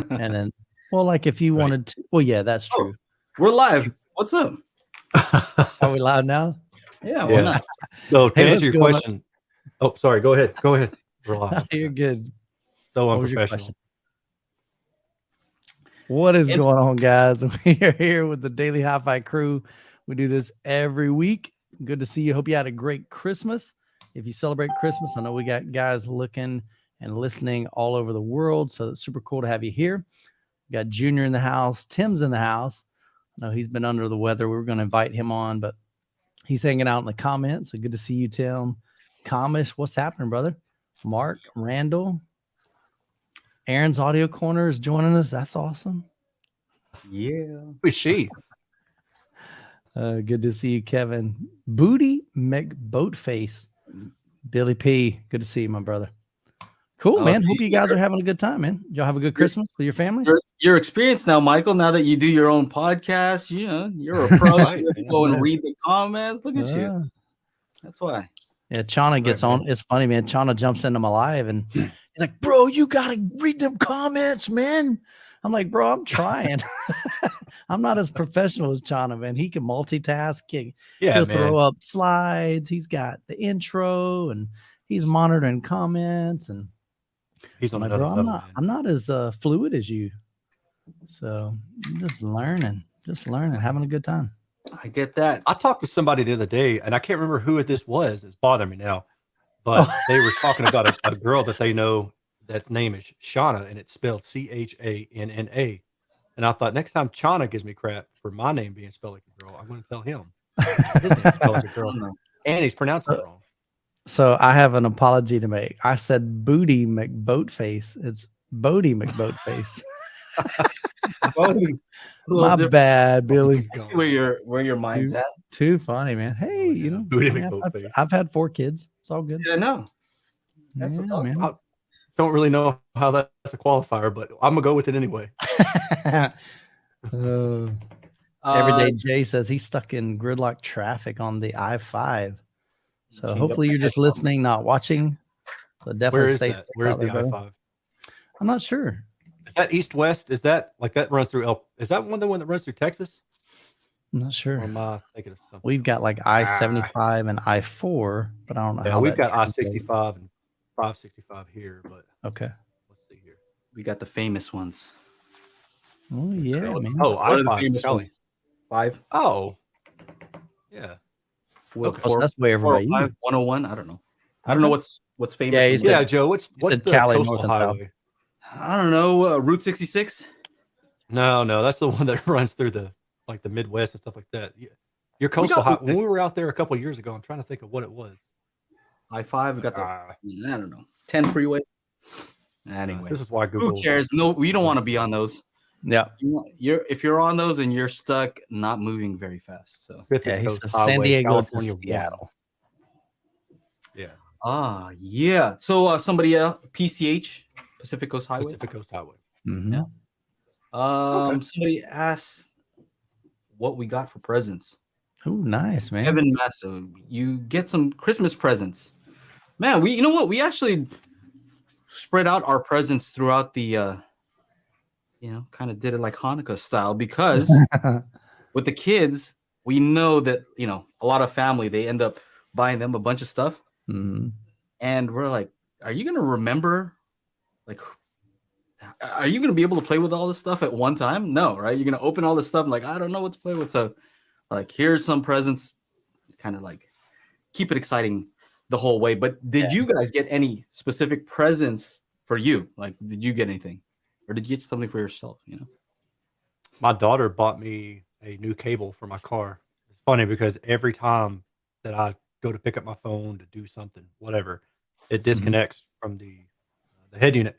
And then, well, like if you wanted to, well, yeah, that's true. We're live. What's up? Are we live now? Yeah, why not? So to Hey, answer your question, oh, sorry, go ahead. We're live. You're good. So What was your unprofessional. question? What is going on, guys? We are here with the Daily HiFi crew. We do this every week. Good to see you. Hope you had a great Christmas. If you celebrate Christmas, I know we got guys looking and listening all over the world, so it's super cool to have you here. We got Junior in the house. Tim's in the house. I know he's been under the weather. We were going to invite him on, but he's hanging out in the comments. So good to see you, Tim. Kamish, what's happening, brother? Mark, Randall, Aaron's Audio Corner is joining us. That's awesome. Yeah. Who's she? Good to see you, Kevin. Booty McBoatface. Billy P. Good to see you, my brother. Cool, man. Hope you guys are having a good time, man. Y'all have a good Christmas with your family? You're experienced now, Michael. Now that you do your own podcast, you're a pro. You go and read the comments. Look at you. That's why. Yeah, Chana gets on. It's funny, man. Chana jumps into my live and he's like, bro, you got to read them comments, man. I'm like, bro, I'm trying. I'm not as professional as Chana, man. He can multitask. He'll throw up slides. He's got the intro and he's monitoring comments. And he's on like, another bro, level, I'm not as fluid as you. So I'm just learning, having a good time. I get that. I talked to somebody the other day, and I can't remember who this was. It's bothering me now. But they were talking about a girl that they know that's name is Shauna, and it's spelled Channa. And I thought next time Chana gives me crap for my name being spelled like a girl, I'm going to tell him his name's spelled like a girl, and he's pronouncing it wrong. So I have an apology to make. I said Booty McBoatface. It's Bodie McBoatface. My bad, Billy. Where your mind's at. Too funny, man. Hey, I've had 4 kids. It's all good. Yeah, I know. That's what's awesome. I don't really know how that's a qualifier, but I'm gonna go with it anyway. Everyday Jay says he's stuck in gridlock traffic on the I-5. So hopefully you're just listening, not watching. So definitely stay. Where's the I-5? I'm not sure. Is that east-west? Is that like that runs through Is that the one that runs through Texas? I'm not sure. Or am I thinking of something? We've got like I-75 and I-4, but I don't know. Yeah, we've got I-65 and 565 here, but okay. Let's see here. We got the famous ones. Oh yeah, man. Oh, I-5. 5. Oh, yeah. That's way over by you. 101. I don't know. I don't know what's famous. Yeah, Joe. What's the Cali, coastal highway? I don't know. Route 66. No, that's the one that runs through the Midwest and stuff like that. Your coastal highway. When we were out there a couple of years ago, I'm trying to think of what it was. I-5. We got the I don't know. 10 freeway. Anyway, this is why Google. Who cares? No, we don't want to be on those. Yeah, if you're on those and you're stuck, not moving very fast. So yeah, he's San Diego, California, to Seattle. Yeah. Yeah. So somebody PCH, Pacific Coast Highway. Mm-hmm. Yeah. Somebody asked what we got for presents. Oh, nice, man. Evan Masso, you get some Christmas presents. Man, we actually spread out our presents throughout the kind of did it like Hanukkah style, because with the kids, we know that, a lot of family, they end up buying them a bunch of stuff. Mm-hmm. And we're like, are you going to remember? Like, are you going to be able to play with all this stuff at one time? No, right? You're going to open all this stuff and like, I don't know what to play with. So like, here's some presents, kind of like keep it exciting the whole way. But did you guys get any specific presents for you? Like, did you get anything? Or did you get something for yourself? My daughter bought me a new cable for my car. It's funny because every time that I go to pick up my phone to do something, whatever, it disconnects from the head unit.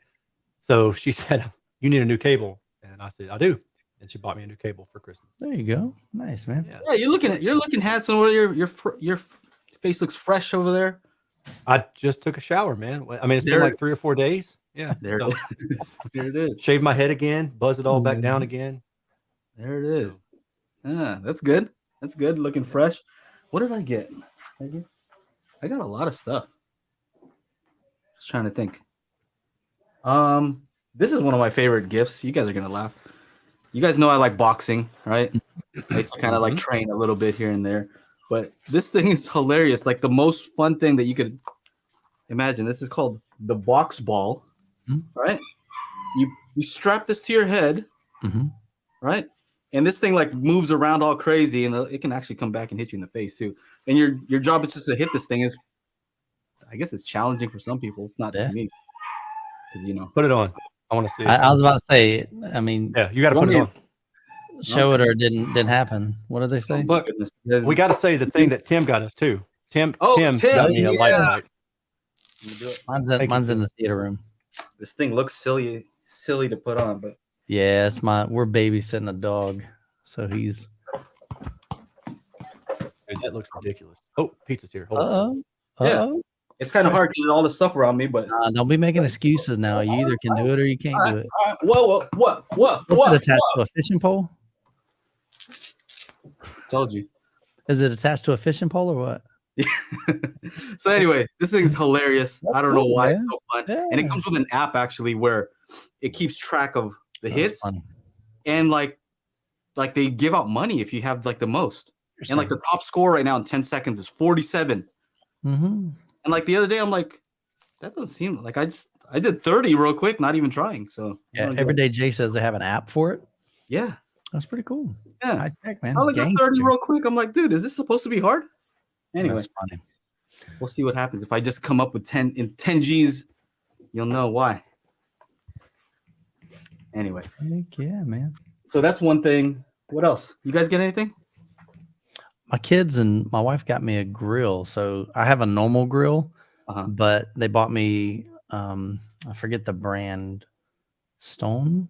So she said, "You need a new cable," and I said, "I do." And she bought me a new cable for Christmas. There you go. Nice, man. Yeah, you're looking handsome. Your face looks fresh over there. I just took a shower, man. I mean, it's been like 3 or 4 days. Yeah, there it is. There it is. Shave my head again, buzz it all back down again. There it is. Yeah, that's good. That's good. Looking fresh. What did I get? I got a lot of stuff. Just trying to think. This is one of my favorite gifts. You guys are gonna laugh. You guys know I like boxing, right? I used to kind of like train a little bit here and there, but this thing is hilarious. Like the most fun thing that you could imagine. This is called the box ball, right? You strap this to your head, right? And this thing like moves around all crazy, and it can actually come back and hit you in the face too. And your job is just to hit this thing. Is I guess it's challenging for some people. It's not to me, because you know. Put it on. I want to see it. I was about to say. I mean, Yeah, you got to put it on. Show it or it didn't happen. What did they say? Look, we got to say the thing that Tim got us too. Tim got me a light light. Mine's in the theater room. This thing looks silly to put on, but yeah, it's we're babysitting a dog, so he's. That looks ridiculous. Oh, pizza's here. Hold on. Yeah, it's kind of hard to get all the stuff around me, but don't be making excuses now. You either can do it or you can't do it. Whoa! Is it attached to a fishing pole? Told you. Is it attached to a fishing pole or what? So anyway, this thing is hilarious. I don't know why it's so fun, and it Yeah. comes with an app actually where it keeps track of the hits, and like they give out money if you have like the most, and like the top score right now in 10 seconds is 47. And like the other day, I'm like, that doesn't seem like I did 30 real quick, not even trying. So yeah, every day Jay says they have an app for it. Yeah, that's pretty cool. Yeah, high tech, man. I only got 30 real quick. I'm like, dude, is this supposed to be hard? Anyway, that's funny. We'll see what happens if I just come up with 10 Gs. You'll know why. Anyway, heck yeah, man. So that's one thing. What else? You guys get anything? My kids and my wife got me a grill. So I have a normal grill, but they bought me I forget the brand. Stone?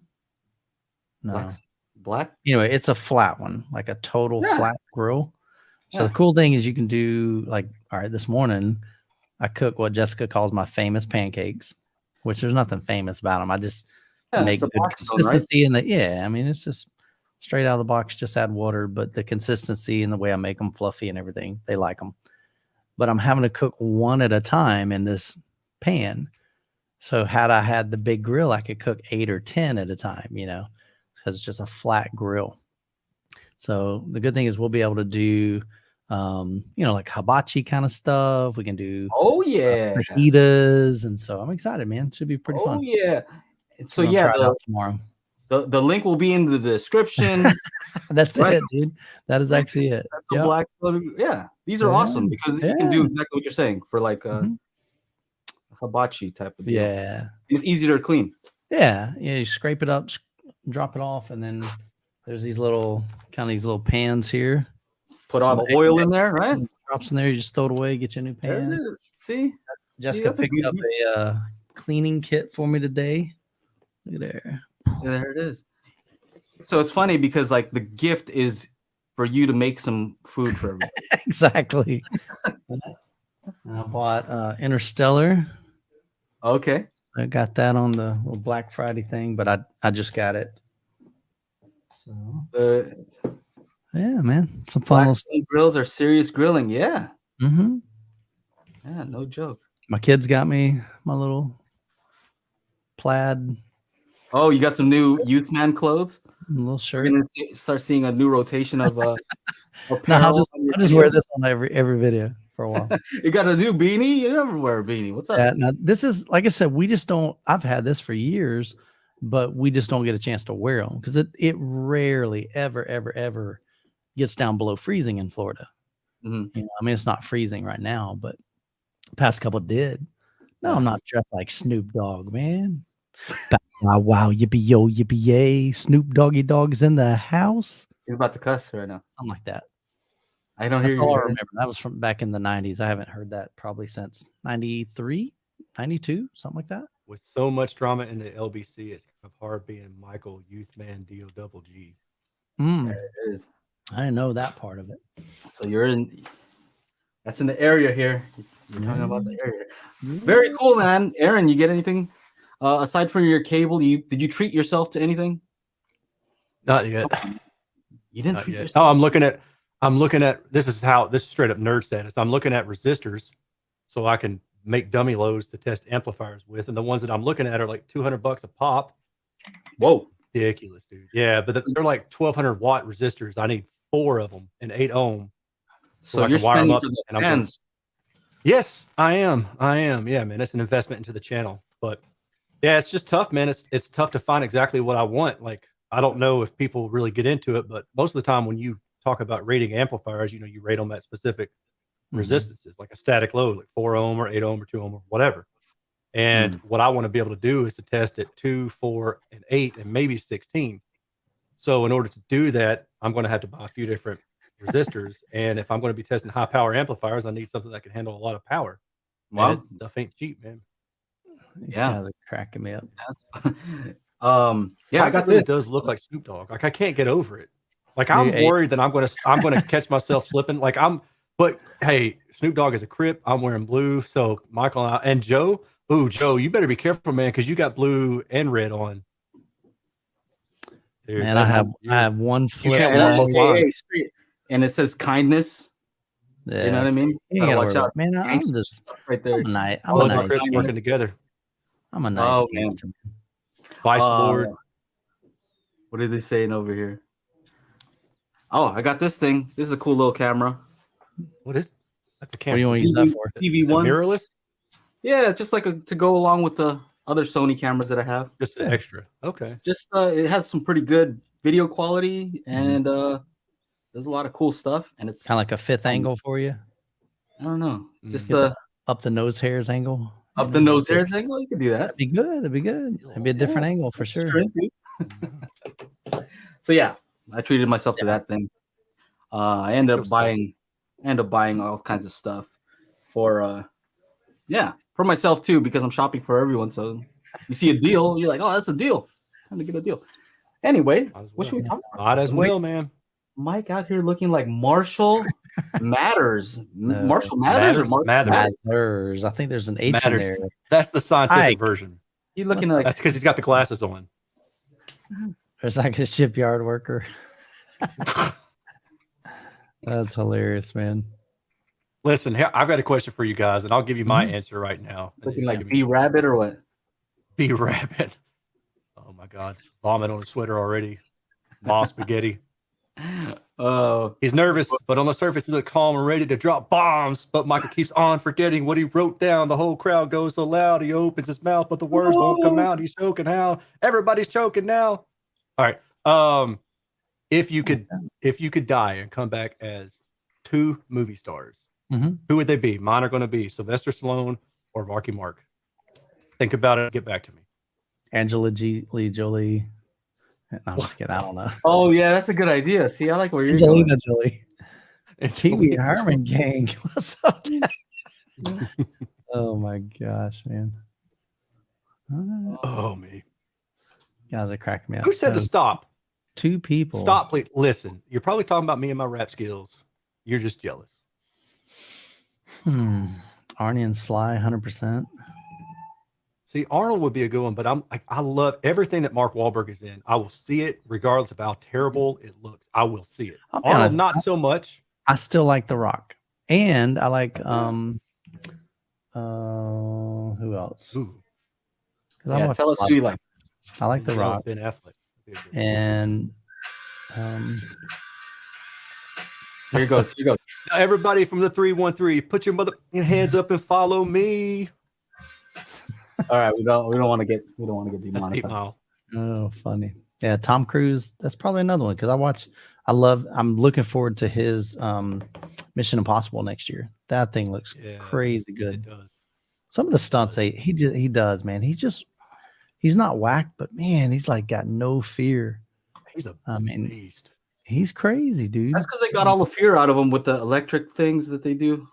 No. Black? Anyway, it's a flat one, like a total flat grill. So the cool thing is you can do like, all right, this morning I cook what Jessica calls my famous pancakes, which there's nothing famous about them. I just make good consistency in I mean, it's just straight out of the box, just add water, but the consistency and the way I make them fluffy and everything, they like them. But I'm having to cook one at a time in this pan. So had I had the big grill, I could cook 8 or 10 at a time, because it's just a flat grill. So the good thing is we'll be able to do, like hibachi kind of stuff. We can do fajitas, and so I'm excited, man. It should be pretty fun. Oh yeah. So yeah, tomorrow. The link will be in the description. That's it, dude. That is actually it. That's a black. Yeah, these are awesome because you can do exactly what you're saying for like a hibachi type of deal. Yeah, it's easier to clean. Yeah, you scrape it up, drop it off, and then there's these little pans here. Put all the oil in there, right? Drops in there. You just throw it away. Get you a new pan. There it is. See, Jessica picked up a cleaning kit for me today. Look at there. There it is. So it's funny because like the gift is for you to make some food for everybody. Exactly. I bought Interstellar. Okay. I got that on the little Black Friday thing, but I just got it. So yeah, man, some fun. Grills are serious grilling. Yeah. Mm-hmm. Yeah, no joke. My kids got me my little plaid. Oh, you got some new youth man clothes? A little shirt. You're gonna start seeing a new rotation of no, I'll just wear this on every video for a while. You got a new beanie? You never wear a beanie. What's up? Yeah, now this is, like I said, we just don't. I've had this for years, but we just don't get a chance to wear them because it rarely ever gets down below freezing in Florida. Mm-hmm. I mean, it's not freezing right now, but the past couple did. No, I'm not dressed like Snoop Dogg, man. Wow, yippee yo, yippee yay! Snoop Doggy Dogg's in the house. You're about to cuss right now. Something like that. I don't hear you. All I remember. That was from back in the 90s. I haven't heard that probably since 93, 92, something like that. With so much drama in the LBC, it's kind of hard being Michael Youthman DOGG. There it is. I didn't know that part of it. So that's in the area here. You're talking about the area. Very cool, man. Aaron, you get anything aside from your cable? Did you treat yourself to anything? Not yet. You didn't treat yourself. Oh, I'm looking at this is straight up nerd status. I'm looking at resistors so I can make dummy loads to test amplifiers with, and the ones that I'm looking at are like $200 a pop. Whoa. Ridiculous, dude. Yeah, but they're like 1200 watt resistors. I need 4 of them and 8 ohm. So I you're can wire 'em spending up for the and I'm gonna- fans. Yes, I am. Yeah, man, it's an investment into the channel. But yeah, it's just tough, man. It's tough to find exactly what I want. Like, I don't know if people really get into it, but most of the time when you talk about rating amplifiers, you rate them at specific resistances, like a static load, like 4 ohm or 8 ohm or 2 ohm or whatever. And what I want to be able to do is to test at 2, 4, and 8, and maybe 16. So in order to do that, I'm going to have to buy a few different resistors. And if I'm going to be testing high power amplifiers, I need something that can handle a lot of power. Wow. And stuff ain't cheap, man. These Yeah. guys are cracking me up. That's yeah, I got really this. does look like Snoop Dogg. Like, I can't get over it. Like, Dude, I'm hey- worried that I'm gonna catch myself slipping. But hey, Snoop Dogg is a Crip. I'm wearing blue. So Michael and Joe. Ooh, Joe, you better be careful, man, because you got blue and red on. Dude, Man, I have one flip. can't And, walk both lines. straight. And it says kindness. Yeah, You know what I mean? You Gotta gotta watch worry out. about- Man, I'm Gangster just stuff right there. I'm a nice Bloods and nice Crips guy. working together. I'm a nice Oh, man. gangster. Vice Lord. What are they saying over here? Oh, I got this thing. This is a cool little camera. What is? That's a What do camera. you want to use that for? Is it TV1. mirrorless? Yeah, just like to go along with the other Sony cameras that I have. Just an extra. Okay. Just it has some pretty good video quality and there's a lot of cool stuff. And it's Kind of like a fifth angle for you, I don't know, just Get the up the nose hairs angle. up the nose hairs angle. You can do that. That'd be good. That'd be good. It'd be a different angle for sure. So yeah, I treated myself to that thing. I ended up buying all kinds of stuff for for myself too, because I'm shopping for everyone. So you see a deal, you're like, oh, that's a deal. Time to get a deal. Anyway, what should we talk about? Might as well, man. Mike out here looking like Marshall Matters. No. Marshall Matters or Marshall Mathers. Matters. I think there's an H Matters. in there. That's the scientific Ike. version. You looking like That's because he's got the glasses on. There's like a shipyard worker. That's hilarious, man. Listen, here, I've got a question for you guys, and I'll give you my answer right now. looking like B Rabbit or what? B Rabbit. Oh my God. Vomit on his sweater already. Mom spaghetti. Oh, He's nervous, but on the surface, he looks calm and ready to drop bombs. But Michael keeps on forgetting what he wrote down. The whole crowd goes so loud. He opens his mouth, but the words won't come out. He's choking how? Everybody's choking now. All right. If you could die and come back as 2 movie stars, who would they be? Mine are going to be Sylvester Stallone or Marky Mark. Think about it. Get back to me. Angela Lee Jolie. No, I'm just kidding. I don't know. oh yeah, that's a good idea. See, I like where you're Angelina going. Jolie. TV Herman gang. What's up? Oh my gosh, man. Oh, me. Guys are cracking me up. Who said to stop? 2 people. Stop, please. Listen, you're probably talking about me and my rap skills. You're just jealous. Arnie and Sly, 100%. See, Arnold would be a good one, but I love everything that Mark Wahlberg is in. I will see it regardless of how terrible it looks. I will see it. I'll be Arnold, honest, not so much. I still like The Rock, and I like who else? Ooh, 'Cause I Yeah, watch tell a us lot who you of- like. I like The Rock, Ben Affleck. and Here goes. Now, everybody from the 313, put your hands up and follow me. All right, we don't want to get That's 8 demonetized. Mile. oh, funny. Yeah, Tom Cruise. That's probably another one because I'm looking forward to his Mission Impossible next year. That thing looks crazy good. It does. Some of the stunts he does, man. He's not whack, but man, he's like got no fear. He's a beast. He's crazy, dude. That's because they got all the fear out of them with the electric things that they do.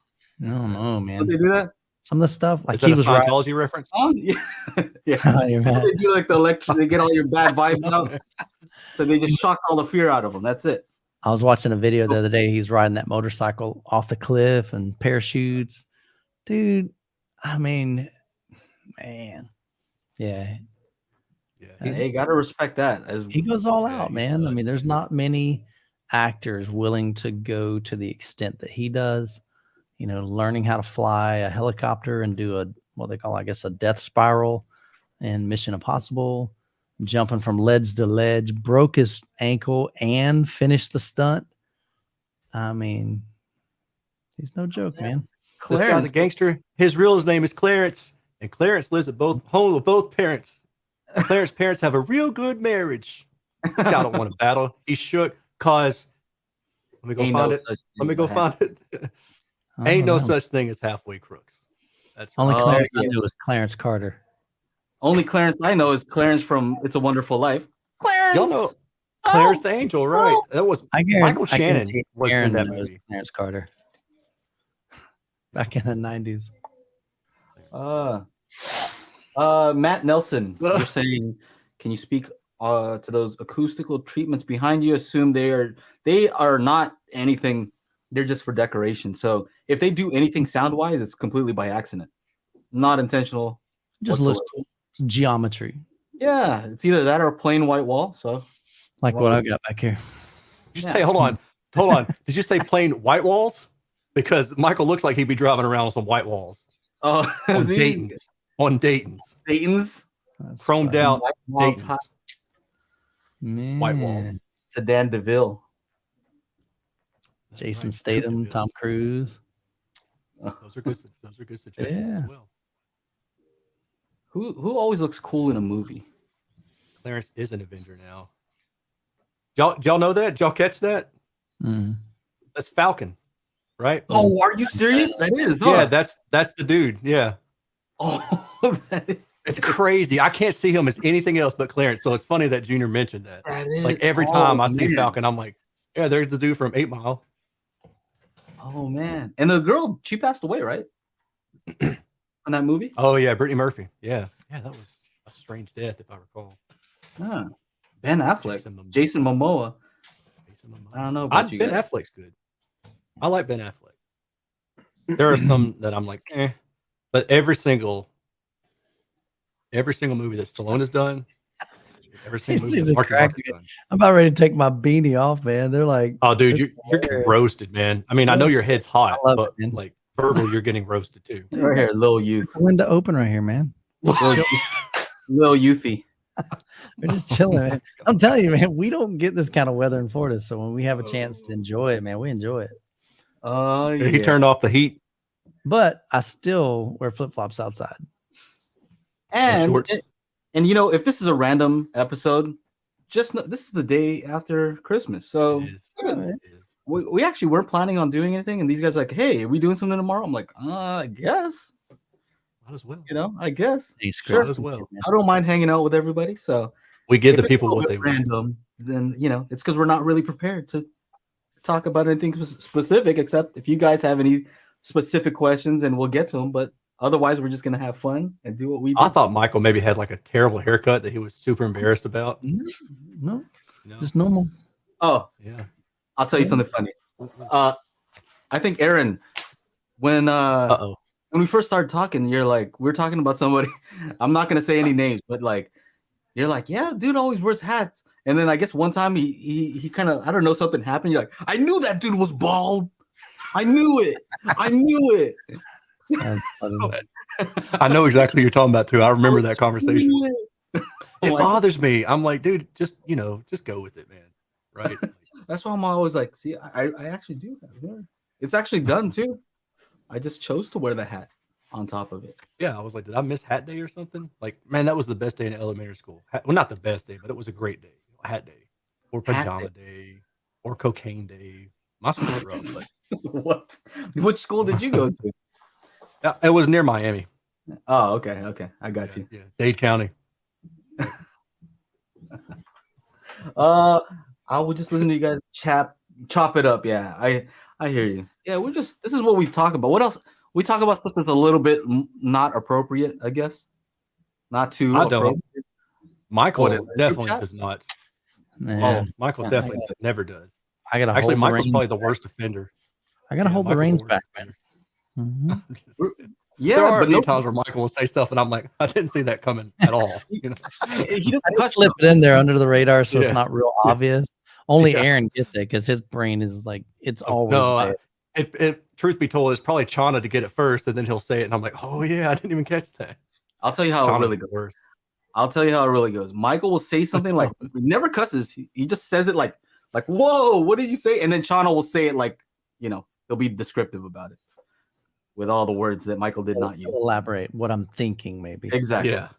I don't know, man. Did they do that? Some of the stuff like Is that he a was Scientology reference? Yeah. yeah. Oh, you're mad. They do like the electric. They get all your bad vibes out. So they just shock all the fear out of them. That's it. I was watching a video the other day. He's riding that motorcycle off the cliff and parachutes. Dude, I mean, man. Yeah. Yeah. Hey, gotta respect that. As He goes all out, he's man. I nuts. mean, there's not many actors willing to go to the extent that he does. Learning how to fly a helicopter and do what they call, I guess, a death spiral in Mission Impossible. jumping from ledge to ledge, broke his ankle and finished the stunt. I mean, he's no joke, man. This guy's a gangster. His real name is Clarence, and Clarence lives at home with both parents. Clarence's parents have a real good marriage. This guy don't want to battle. He's shook because let me go find it. Let me go find it. Ain't no such thing as halfway crooks. That's only right. Clarence I knew was Clarence Carter. Only Clarence I know is Clarence from It's a Wonderful Life. Clarence. Y'all know Clarence the Angel, right? That was Michael I Shannon guarantee was Aaron in that knows movie. Clarence Carter. Back in the 90s. Matt Nelson, you're saying, can you speak to those acoustical treatments behind you? Assume they are not anything. They're just for decoration. So if they do anything sound wise, it's completely by accident, not intentional. Just looks cool. Geometry. Yeah, it's either that or a plain white wall. So like what I got back here. Did you say hold on? Did you say plain white walls? Because Michael looks like he'd be driving around on some white walls. Oh, on Dayton's. On Dayton's. That's chromed funny. out Dayton's. Man. White walls. Sedan DeVille. Jason Statham, Tom Cruise. Those are good suggestions as well. Who always looks cool in a movie? Clarence is an Avenger now. Y'all know that? Did y'all catch that? That's Falcon, right? Oh, are you serious? That is. Huh? Yeah, that's the dude. Yeah. Oh, it's crazy. I can't see him as anything else but Clarence. So it's funny that Junior mentioned that. Like every time I see Falcon, I'm like, yeah, there's the dude from 8 Mile. Oh man. And the girl, she passed away, right? In that movie? Oh yeah, Brittany Murphy. Yeah. Yeah, that was a strange death, if I recall. Ben Affleck. Jason Momoa. I don't know about you Ben guys. Affleck's good. I like Ben Affleck. There are some that I'm like, but every single movie that Stallone has done, every single movie that Marky Mark has done. I'm about ready to take my beanie off, man. They're like, oh, dude, you're getting roasted, man. I mean, I know your head's hot, but it, like verbally, you're getting roasted too. Right here, Lil Youth. Window open right here, man. Lil Youthy. We're just chilling, man. I'm telling you, man, we don't get this kind of weather in Florida. So when we have a chance to enjoy it, man, we enjoy it. Oh, yeah. He turned off the heat. But I still wear flip-flops outside. And shorts. And you know, if this is a random episode, just know, this is the day after Christmas. So we actually weren't planning on doing anything. And these guys are like, hey, are we doing something tomorrow? I'm like, I guess. Might as well. You know, I guess. Sure. Might as well. I don't mind hanging out with everybody. So we give the people what they want. Then, you know, it's because we're not really prepared to talk about anything specific, except if you guys have any specific questions and we'll get to them. But otherwise, we're just going to have fun and do what we do. I thought Michael maybe had like a terrible haircut that he was super embarrassed about. No, just normal. Oh, yeah. I'll tell you something funny. I think Aaron, when we first started talking, you're like, we're talking about somebody. I'm not going to say any names, but like, you're like, yeah, dude always wears hats. And then I guess one time he kind of, I don't know, something happened. You're like, I knew that dude was bald. I knew it. I knew it. I know exactly what you're talking about too. I remember that conversation. It bothers me. I'm like, dude, just go with it, man. Right? That's why I'm always like, see, I actually do have hair. It's actually done too. I just chose to wear the hat on top of it. Yeah, I was like, did I miss hat day or something? Like, man, that was the best day in elementary school. Well, not the best day, but it was a great day. Hat day, or pajama day, or cocaine day. My school was rough, but what? Which school did you go to? It was near Miami. Oh, okay, I got you. Yeah, Dade County. I will just listen to you guys chop it up. Yeah, I hear you. Yeah, this is what we talk about. What else? We talk about stuff that's a little bit not appropriate, I guess. Not too appropriate. Michael definitely does not. Oh, Michael definitely never does. I gotta actually. Hold Michael's probably the worst offender. I gotta hold the reins back, man. Yeah, there are a few times where Michael will say stuff, and I'm like, I didn't see that coming at all. You know, he just slip it in there under the radar, so it's not real obvious. Only Aaron gets it because his brain is like it's always there. Truth be told, it's probably Chana to get it first, and then he'll say it, and I'm like, oh yeah, I didn't even catch that. I'll tell you how it really goes. I'll tell you how it really goes. Michael will say something like, he never cusses. He just says it like, whoa, what did you say? And then Chana will say it like, you know, he'll be descriptive about it with all the words that Michael did not use. Elaborate what I'm thinking, maybe. Exactly. Yeah.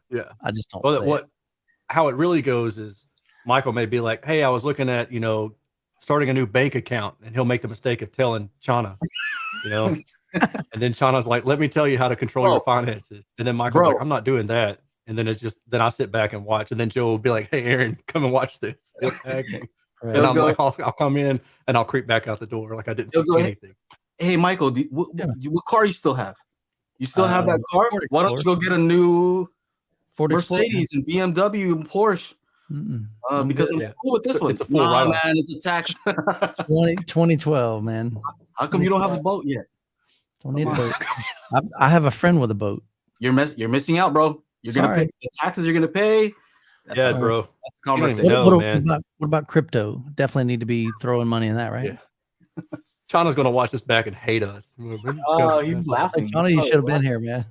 I just don't. Well, say it. How it really goes is Michael may be like, hey, I was looking at, you know, starting a new bank account, and he'll make the mistake of telling Chana, you know, and then Chana's like, let me tell you how to control your finances. And then Michael's like, I'm not doing that. And then it's just, then I sit back and watch. And then Joe will be like, hey, Aaron, come and watch this. He'll tag me. Right. And I'm like, I'll come in and I'll creep back out the door like I didn't see anything. Hey, Michael, what car you still have? You still have that car? Ford Why don't you go get a new Ford Mercedes and BMW and Porsche? Because I'm cool with this one. It's a full write-off. Man, it's a tax. 2012, man. How come you don't have a boat yet? Don't need a boat. I have a friend with a boat. You're missing out, bro. You're gonna pay the taxes you're gonna pay. Yeah, bro. That's the conversation. What about crypto? Definitely need to be throwing money in that, right? Yeah. Chana's gonna watch this back and hate us. Oh, he's laughing. Chana, you should have been here, man.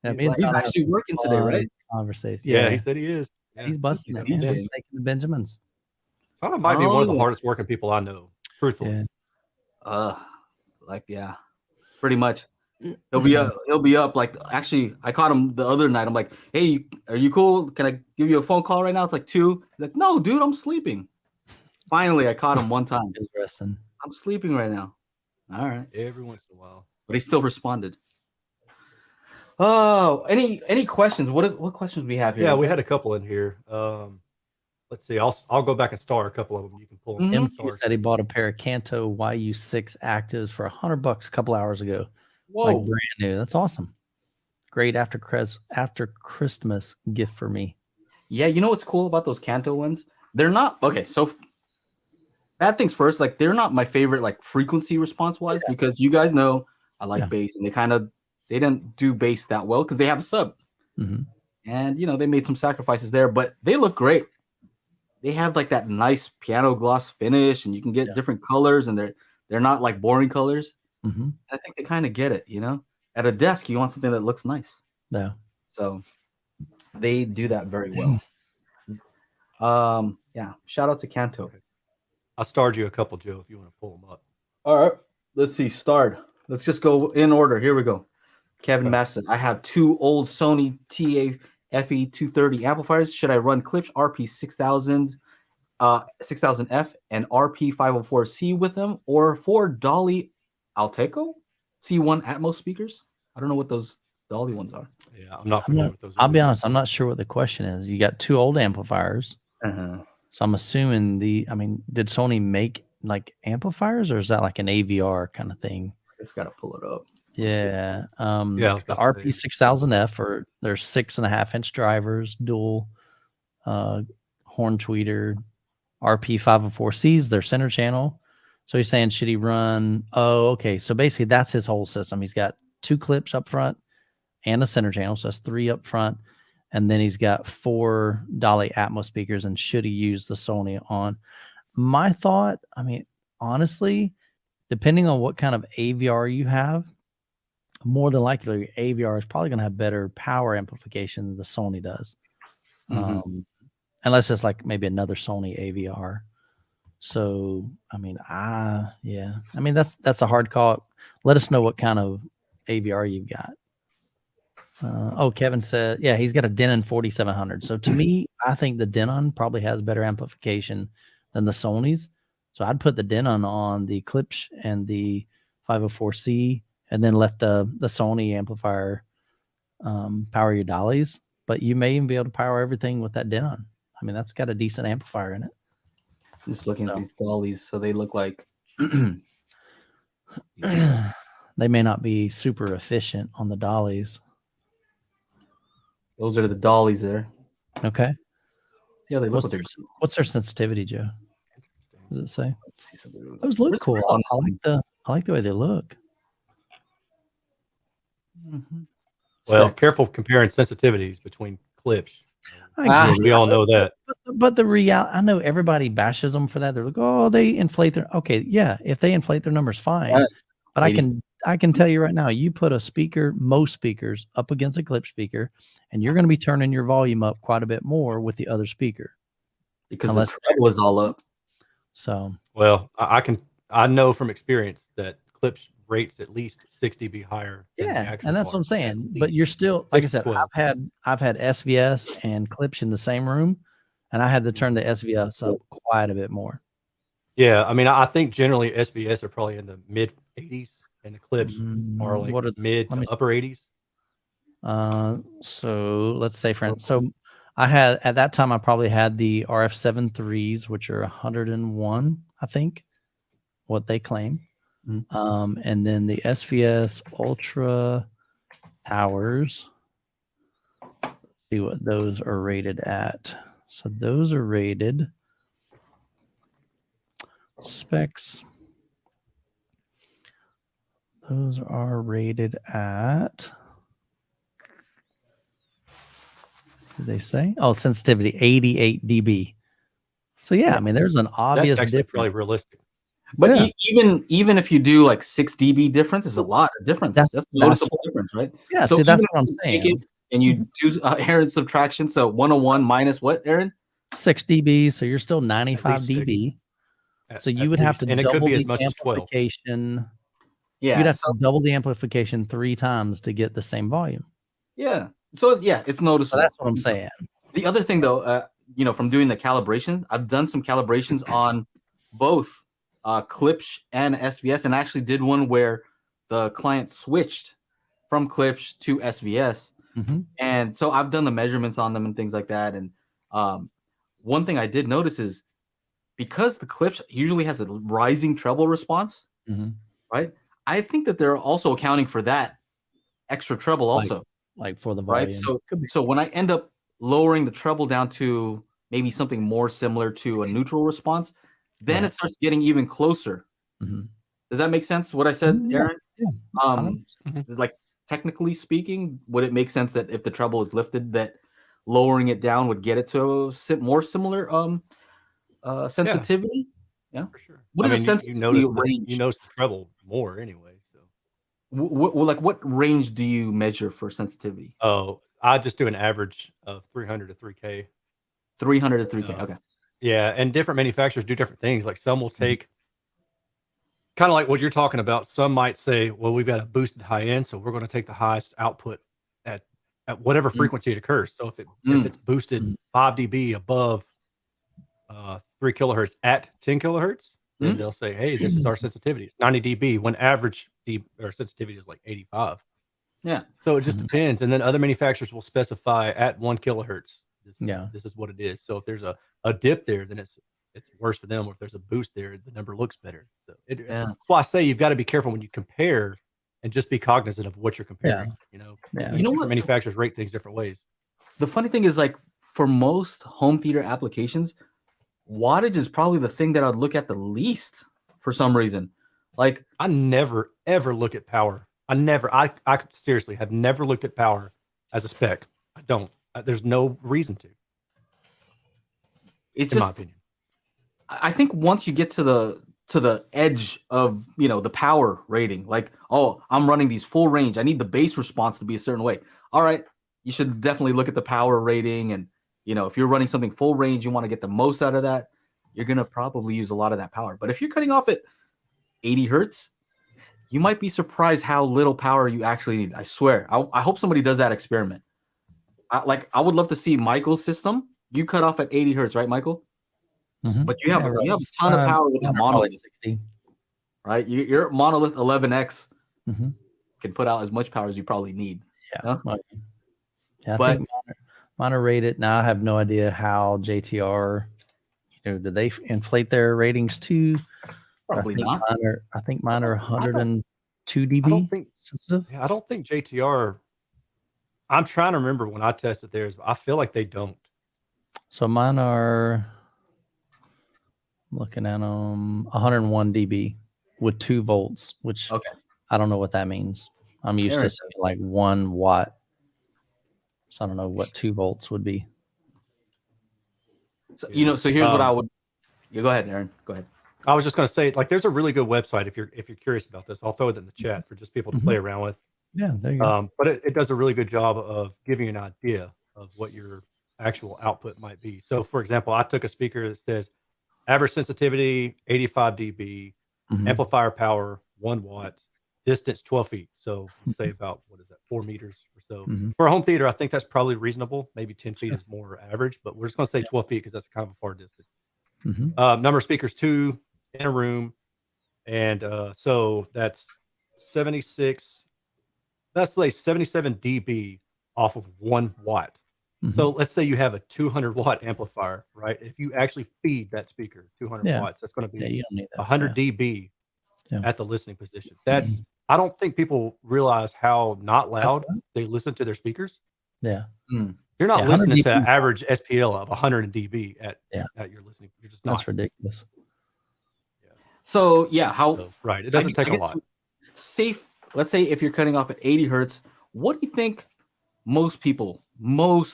Yeah, he's actually working today, right? Conversation. Yeah, he said he is. Yeah. He's busting it, man. Taking the Benjamins. Chana might be one of the hardest working people I know. Truthfully. Yeah. Pretty much. He'll be up. Like, actually, I caught him the other night. I'm like, hey, are you cool? Can I give you a phone call right now? It's like 2. He's like, no, dude, I'm sleeping. Finally, I caught him one time. He's resting. I'm sleeping right now. All right. Every once in a while. But he still responded. Oh, any questions? What questions we have here? Yeah, we had a couple in here. Let's see. I'll go back and star a couple of them. You can pull them. M2 said he bought a pair of Kanto YU6 actives for $100 a couple hours ago. Whoa. Like brand new. That's awesome. Great after Christmas gift for me. Yeah, you know what's cool about those Kanto ones? They're not okay. So bad things first. Like, they're not my favorite, like, frequency response wise, because you guys know I like bass, and they didn't do bass that well because they have a sub, and you know they made some sacrifices there, but they look great. They have like that nice piano gloss finish, and you can get different colors, and they're not like boring colors. I think they kind of get it, you know. At a desk, you want something that looks nice. Yeah. So they do that very well. Yeah. Shout out to Kanto. Okay. I starred you a couple, Joe, if you want to pull them up. All right. Let's see. Starred. Let's just go in order. Here we go. Kevin Maston. I have 2 old Sony TA FE 230 amplifiers. Should I run clips RP 6000F and RP 504C with them, or 4 Dolly Alteco C1 Atmos speakers? I don't know what those Dolly ones are. Yeah, I'm not familiar with those. I'll be honest, I'm not sure what the question is. You got 2 old amplifiers. So I'm assuming did Sony make like amplifiers, or is that like an AVR kind of thing? I just gotta pull it up. Yeah. The RP 6000F, or there's 6.5-inch drivers, dual horn tweeter. RP 504Cs, their center channel. So he's saying, should he run? Oh, okay. So basically, that's his whole system. He's got 2 clips up front and a center channel. So that's 3 up front. And then he's got 4 Dolly Atmos speakers. And should he use the Sony on? My thought, honestly, depending on what kind of AVR you have, more than likely your AVR is probably going to have better power amplification than the Sony does. Unless it's like maybe another Sony AVR. So, that's a hard call. Let us know what kind of AVR you've got. Kevin said, yeah, he's got a Denon 4700. So to me, I think the Denon probably has better amplification than the Sonys. So I'd put the Denon on the Klipsch and the 504C, and then let the Sony amplifier power your Dollies. But you may even be able to power everything with that Denon. That's got a decent amplifier in it. I'm just looking at these Dollies, so they look like they may not be super efficient on the Dollies. Those are the Dollies there. Okay. Yeah, they look. What's their sensitivity, Joe? Does it say? Let's see something. Those look cool. I like the way they look. Well, careful comparing sensitivities between clips. We all know that. But the reality, I know everybody bashes them for that. They're like, oh, they inflate their. Okay, yeah, if they inflate their numbers, fine. But I I can tell you right now, you put a speaker, most speakers, up against a clip speaker, and you're going to be turning your volume up quite a bit more with the other speaker. Because Unless the treble is all up. So, well, I know from experience that clips rates at least 6 dB higher than the yeah, actual and that's what I'm bar. saying. At But you're least. still, like I 6 to said, 12. I've had SVS and clips in the same room, and I had to turn the SVS up quite a bit more. Yeah, I mean, I think generally SVS are probably in the mid 80s, and the clips are like What are mid let to me upper 80s. So let's say, friends. So I had at that time I probably had the RF73s, which are 101, I think, what they claim. And then the SVS Ultra Towers. Let's see what those are rated at. So those are rated specs. Those are rated at, did they say? Oh, sensitivity 88 dB. So yeah, I mean, there's an obvious That's actually difference. probably realistic. But Yeah. even if you do like 6 dB difference, is a lot of difference. That's noticeable difference, right? Yeah, So see, that's even what I'm if you take saying. it and you do Aaron's subtraction, so 101 minus what, Aaron? 6 dB, so you're still 95 6. dB. So you At would have least. to And it could double be as the much as 12. amplification. Yeah, You'd have so to double the amplification 3 times to get the same volume. yeah, so yeah, it's So noticeable. that's what I'm saying. The other thing, though, from doing the calibration, I've done some calibrations on both Klipsch and SVS, and actually did one where the client switched from Klipsch to SVS. And so I've done the measurements on them and things like that. And one thing I did notice is because the Klipsch usually has a rising treble response, right? I think that they're also accounting for that extra treble also. Like for the volume. Right. So when I end up lowering the treble down to maybe something more similar to a neutral response, then it starts getting even closer. Does that make sense? What I said, Aaron? Yeah. Like technically speaking, would it make sense that if the treble is lifted, that lowering it down would get it to more similar sensitivity? Yeah, for sure. What is the sensitivity range? You notice the treble more anyway. So, what range do you measure for sensitivity? oh, I just do an average of 300 to 3K. 300 to 3K. Okay. Yeah, and different manufacturers do different things. Like some will take kind of like what you're talking about. Some might say, well, we've got a boosted high end, so we're going to take the highest output at whatever frequency it occurs. So if it's boosted 5 dB above 3 kilohertz at 10 kilohertz, then they'll say, hey, this is our sensitivity. It's 90 dB when average sensitivity is like 85. Yeah. So it just depends. And then other manufacturers will specify at 1 kilohertz. This is what it is. So if there's a dip there, then it's worse for them. Or if there's a boost there, the number looks better. So that's why I say you've got to be careful when you compare and just be cognizant of what you're comparing. You know what? Manufacturers rate things different ways. The funny thing is, like, for most home theater applications, wattage is probably the thing that I'd look at the least for some reason. Like, I never ever look at power. I seriously have never looked at power as a spec. I don't. There's no reason to. It's in just, my opinion. I think once you get to the edge of the power rating, like, oh, I'm running these full range, I need the bass response to be a certain way. All right, you should definitely look at the power rating, and if you're running something full range, you want to get the most out of that, you're gonna probably use a lot of that power. But if you're cutting off at 80 hertz, you might be surprised how little power you actually need. I swear. I hope somebody does that experiment. I would love to see Michael's system. You cut off at 80 hertz, right, Michael? But you have a ton of power with that monolith, right? Your monolith 11X can put out as much power as you probably need. Yeah, I think mine are rated. Now I have no idea how JTR. Do they inflate their ratings too? Probably not. I think mine are 102 dB. I don't think sensitive. Yeah, I don't think JTR. I'm trying to remember when I tested theirs, but I feel like they don't. So mine are, I'm looking at them, 101 dB with 2 volts, which I don't know what that means. I'm used to saying like 1 watt. So I don't know what 2 volts would be. So, so here's what I would. You go ahead, Aaron. Go ahead. I was just going to say, like, there's a really good website if you're curious about this. I'll throw it in the chat for just people to play around with. Yeah, there you go. But it does a really good job of giving you an idea of what your actual output might be. So, for example, I took a speaker that says average sensitivity 85 dB, amplifier power 1 watt, distance 12 feet. So, say about, what is that, 4 meters or so. For a home theater, I think that's probably reasonable. Maybe 10 feet is more average, but we're just going to say 12 feet because that's kind of a far distance. Number of speakers, 2 in a room. And so that's 76. That's like 77 dB off of 1 watt. So let's say you have a 200 watt amplifier, right? If you actually feed that speaker 200 watts, that's going to be 100 dB at the listening position. That's I don't think people realize how not loud they listen to their speakers. Yeah. You're not listening to average SPL of 100 dB at your listening. You're just not. That's ridiculous. So yeah, right. It doesn't take a lot. Safe. Let's say if you're cutting off at 80 hertz, what do you think most people,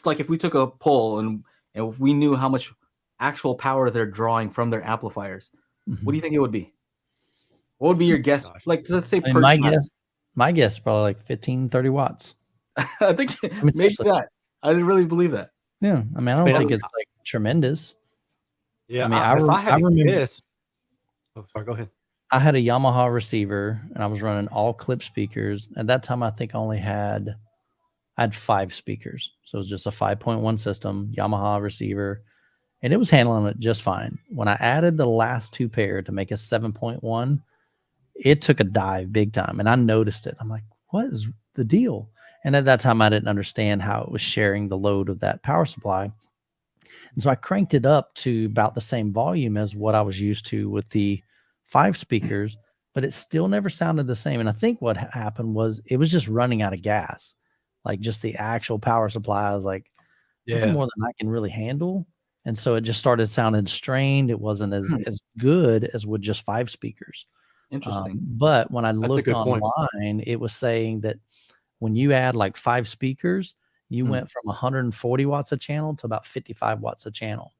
like if we took a poll and if we knew how much actual power they're drawing from their amplifiers, what do you think it would be? What would be your guess? Like, let's say my guess is probably like 15, 30 watts. I think maybe that. I didn't really believe that. Yeah. I mean, I don't think it's like tremendous. Yeah. I mean, I remember this. Oh, sorry. Go ahead. I had a Yamaha receiver and I was running all clip speakers. At that time, I think I had 5 speakers. So it was just a 5.1 system, Yamaha receiver, and it was handling it just fine. When I added the last 2 pair to make a 7.1, it took a dive big time. And I noticed it. I'm like, what is the deal? And at that time, I didn't understand how it was sharing the load of that power supply. And so I cranked it up to about the same volume as what I was used to with the 5 speakers, but it still never sounded the same. And I think what happened was it was just running out of gas, like just the actual power supply. I was like, this is more than I can really handle. And so it just started sounding strained. It wasn't as good as with just 5 speakers. Interesting. But when I looked online, it was saying that when you add like 5 speakers, you went from 140 watts a channel to about 55 watts a channel.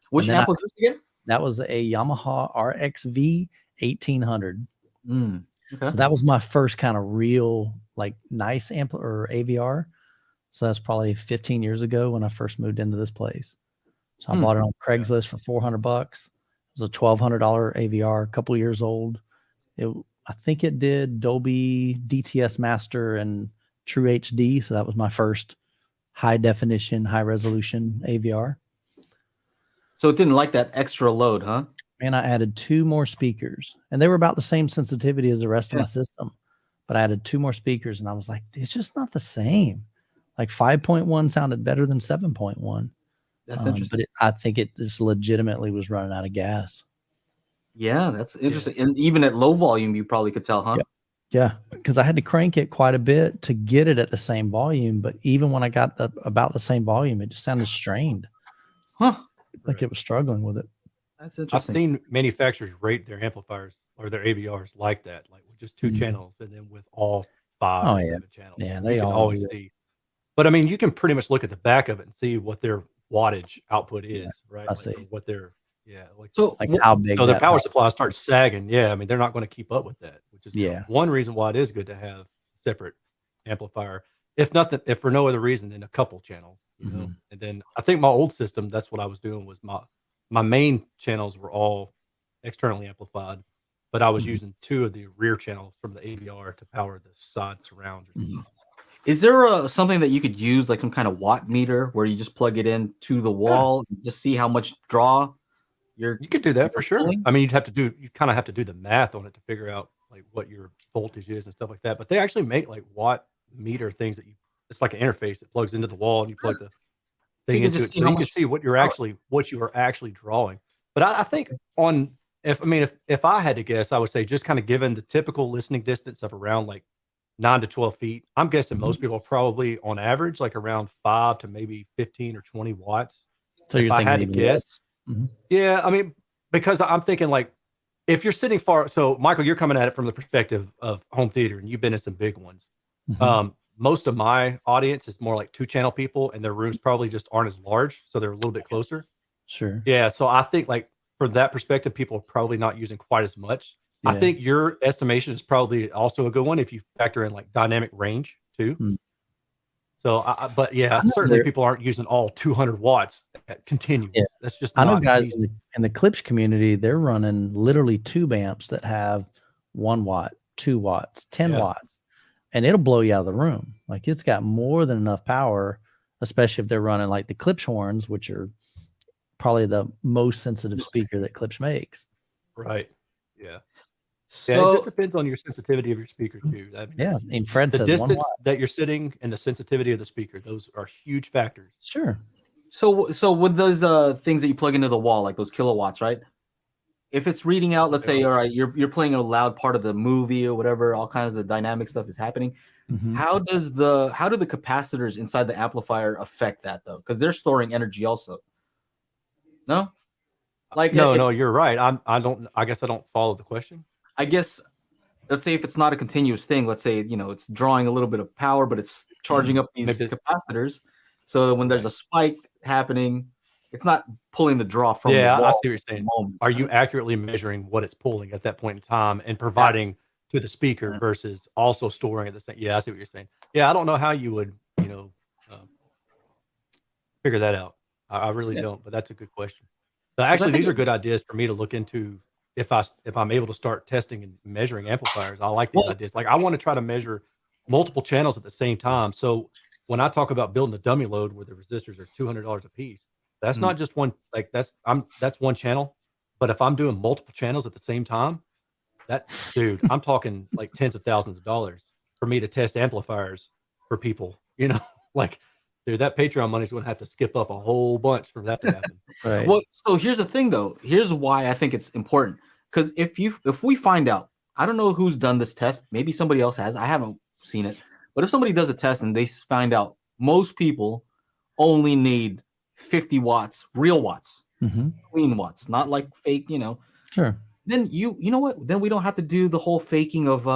Which amp was this again? That was a Yamaha RXV 1800. Okay. So that was my first kind of real like nice amp or AVR. So that's probably 15 years ago when I first moved into this place. So I bought it on Craigslist for $400. It was a $1,200 AVR, a couple years old. I think it did Dolby DTS Master and True HD. So that was my first high definition, high resolution AVR. So it didn't like that extra load, huh? And I added 2 more speakers, and they were about the same sensitivity as the rest of my system, but I added 2 more speakers, and I was like, it's just not the same. Like 5.1 sounded better than 7.1. That's interesting. But I think it just legitimately was running out of gas. Yeah, that's interesting. And even at low volume, you probably could tell, huh? Yeah, because I had to crank it quite a bit to get it at the same volume. But even when I got about the same volume, it just sounded strained. Huh. Like it was struggling with it. That's interesting. I've seen manufacturers rate their amplifiers or their AVRs like that, like with just 2 channels and then with all 5 or 7 channels. Yeah, they can always see. But I mean, you can pretty much look at the back of it and see what their wattage output is, right? I see. What their how big. So their power supply starts sagging. Yeah, I mean, they're not going to keep up with that, which is one reason why it is good to have separate amplifier. If for no other reason than a couple channels, you know. And then I think my old system, that's what I was doing, was my main channels were all externally amplified, but I was using 2 of the rear channels from the AVR to power the side surround. Is there something that you could use, like some kind of watt meter, where you just plug it in to the wall and just see how much draw you could do that for sure. I mean, you kind of have to do the math on it to figure out like what your voltage is and stuff like that. But they actually make like watt meter things that it's like an interface that plugs into the wall and you plug the thing into it, so you can see what you are actually drawing. But I think if I had to guess, I would say just kind of given the typical listening distance of around like 9 to 12 feet, I'm guessing most people are probably on average like around 5 to maybe 15 or 20 watts. So if I had to guess, yeah, I mean, because I'm thinking like if you're sitting far, so Michael, you're coming at it from the perspective of home theater and you've been in some big ones. Most of my audience is more like 2 channel people and their rooms probably just aren't as large. So they're a little bit closer. Sure. Yeah. So I think like from that perspective, people are probably not using quite as much. I Yeah. think your estimation is probably also a good one if you factor in like dynamic range too. Hmm. So, but yeah, I know certainly there- people aren't using all 200 watts continuous. Yeah. That's just I know not guys feasible. in the Clips community, they're running literally tube amps that have 1 watt, 2 watts, 10 Yeah. watts, and it'll blow you out of the room. Like it's got more than enough power, especially if they're running like the Clips horns, which are probably the most sensitive speaker that Clips makes. Right. Yeah. So Yeah, it just depends on your sensitivity of your speaker too. I mean, Yeah. it's- And Fred the says 1 distance watt. that you're sitting and the sensitivity of the speaker, those are huge factors. Sure. So with those things that you plug into the wall, like those kilowatts, right? If it's reading out, let's say, all right, you're playing a loud part of the movie or whatever, all kinds of dynamic stuff is happening. Mhm. How do the capacitors inside the amplifier affect that though? Because they're storing energy also. No, like No, you're right. I guess I don't follow the question. I guess let's say if it's not a continuous thing, let's say it's drawing a little bit of power, but it's charging up these Maybe- capacitors. So when there's a spike happening, it's not pulling the draw from Yeah, the wall. I see what you're at the saying. moment. Are you accurately measuring what it's pulling at that point in time and providing to the speaker versus also storing at the same? Yeah, I see what you're saying. Yeah, I don't know how you would, figure that out. I really don't, but that's a good question. So actually, think these are good ideas for me to look into if I'm able to start testing and measuring amplifiers. I like these ideas. Like I want to try to measure multiple channels at the same time. So when I talk about building a dummy load where the resistors are $200 a piece, that's not just one. Like that's one channel. But if I'm doing multiple channels at the same time, dude, I'm talking like tens of thousands of dollars for me to test amplifiers for people. Like, dude, that Patreon money's going to have to skip up a whole bunch for that to happen. Right. Well, so here's the thing though. Here's why I think it's important. Because if we find out, I don't know who's done this test. Maybe somebody else has. I haven't seen it. But if somebody does a test and they find out most people only need 50 watts, real watts, Mhm. clean watts, not like fake, Sure. then you know what? Then we don't have to do the whole faking of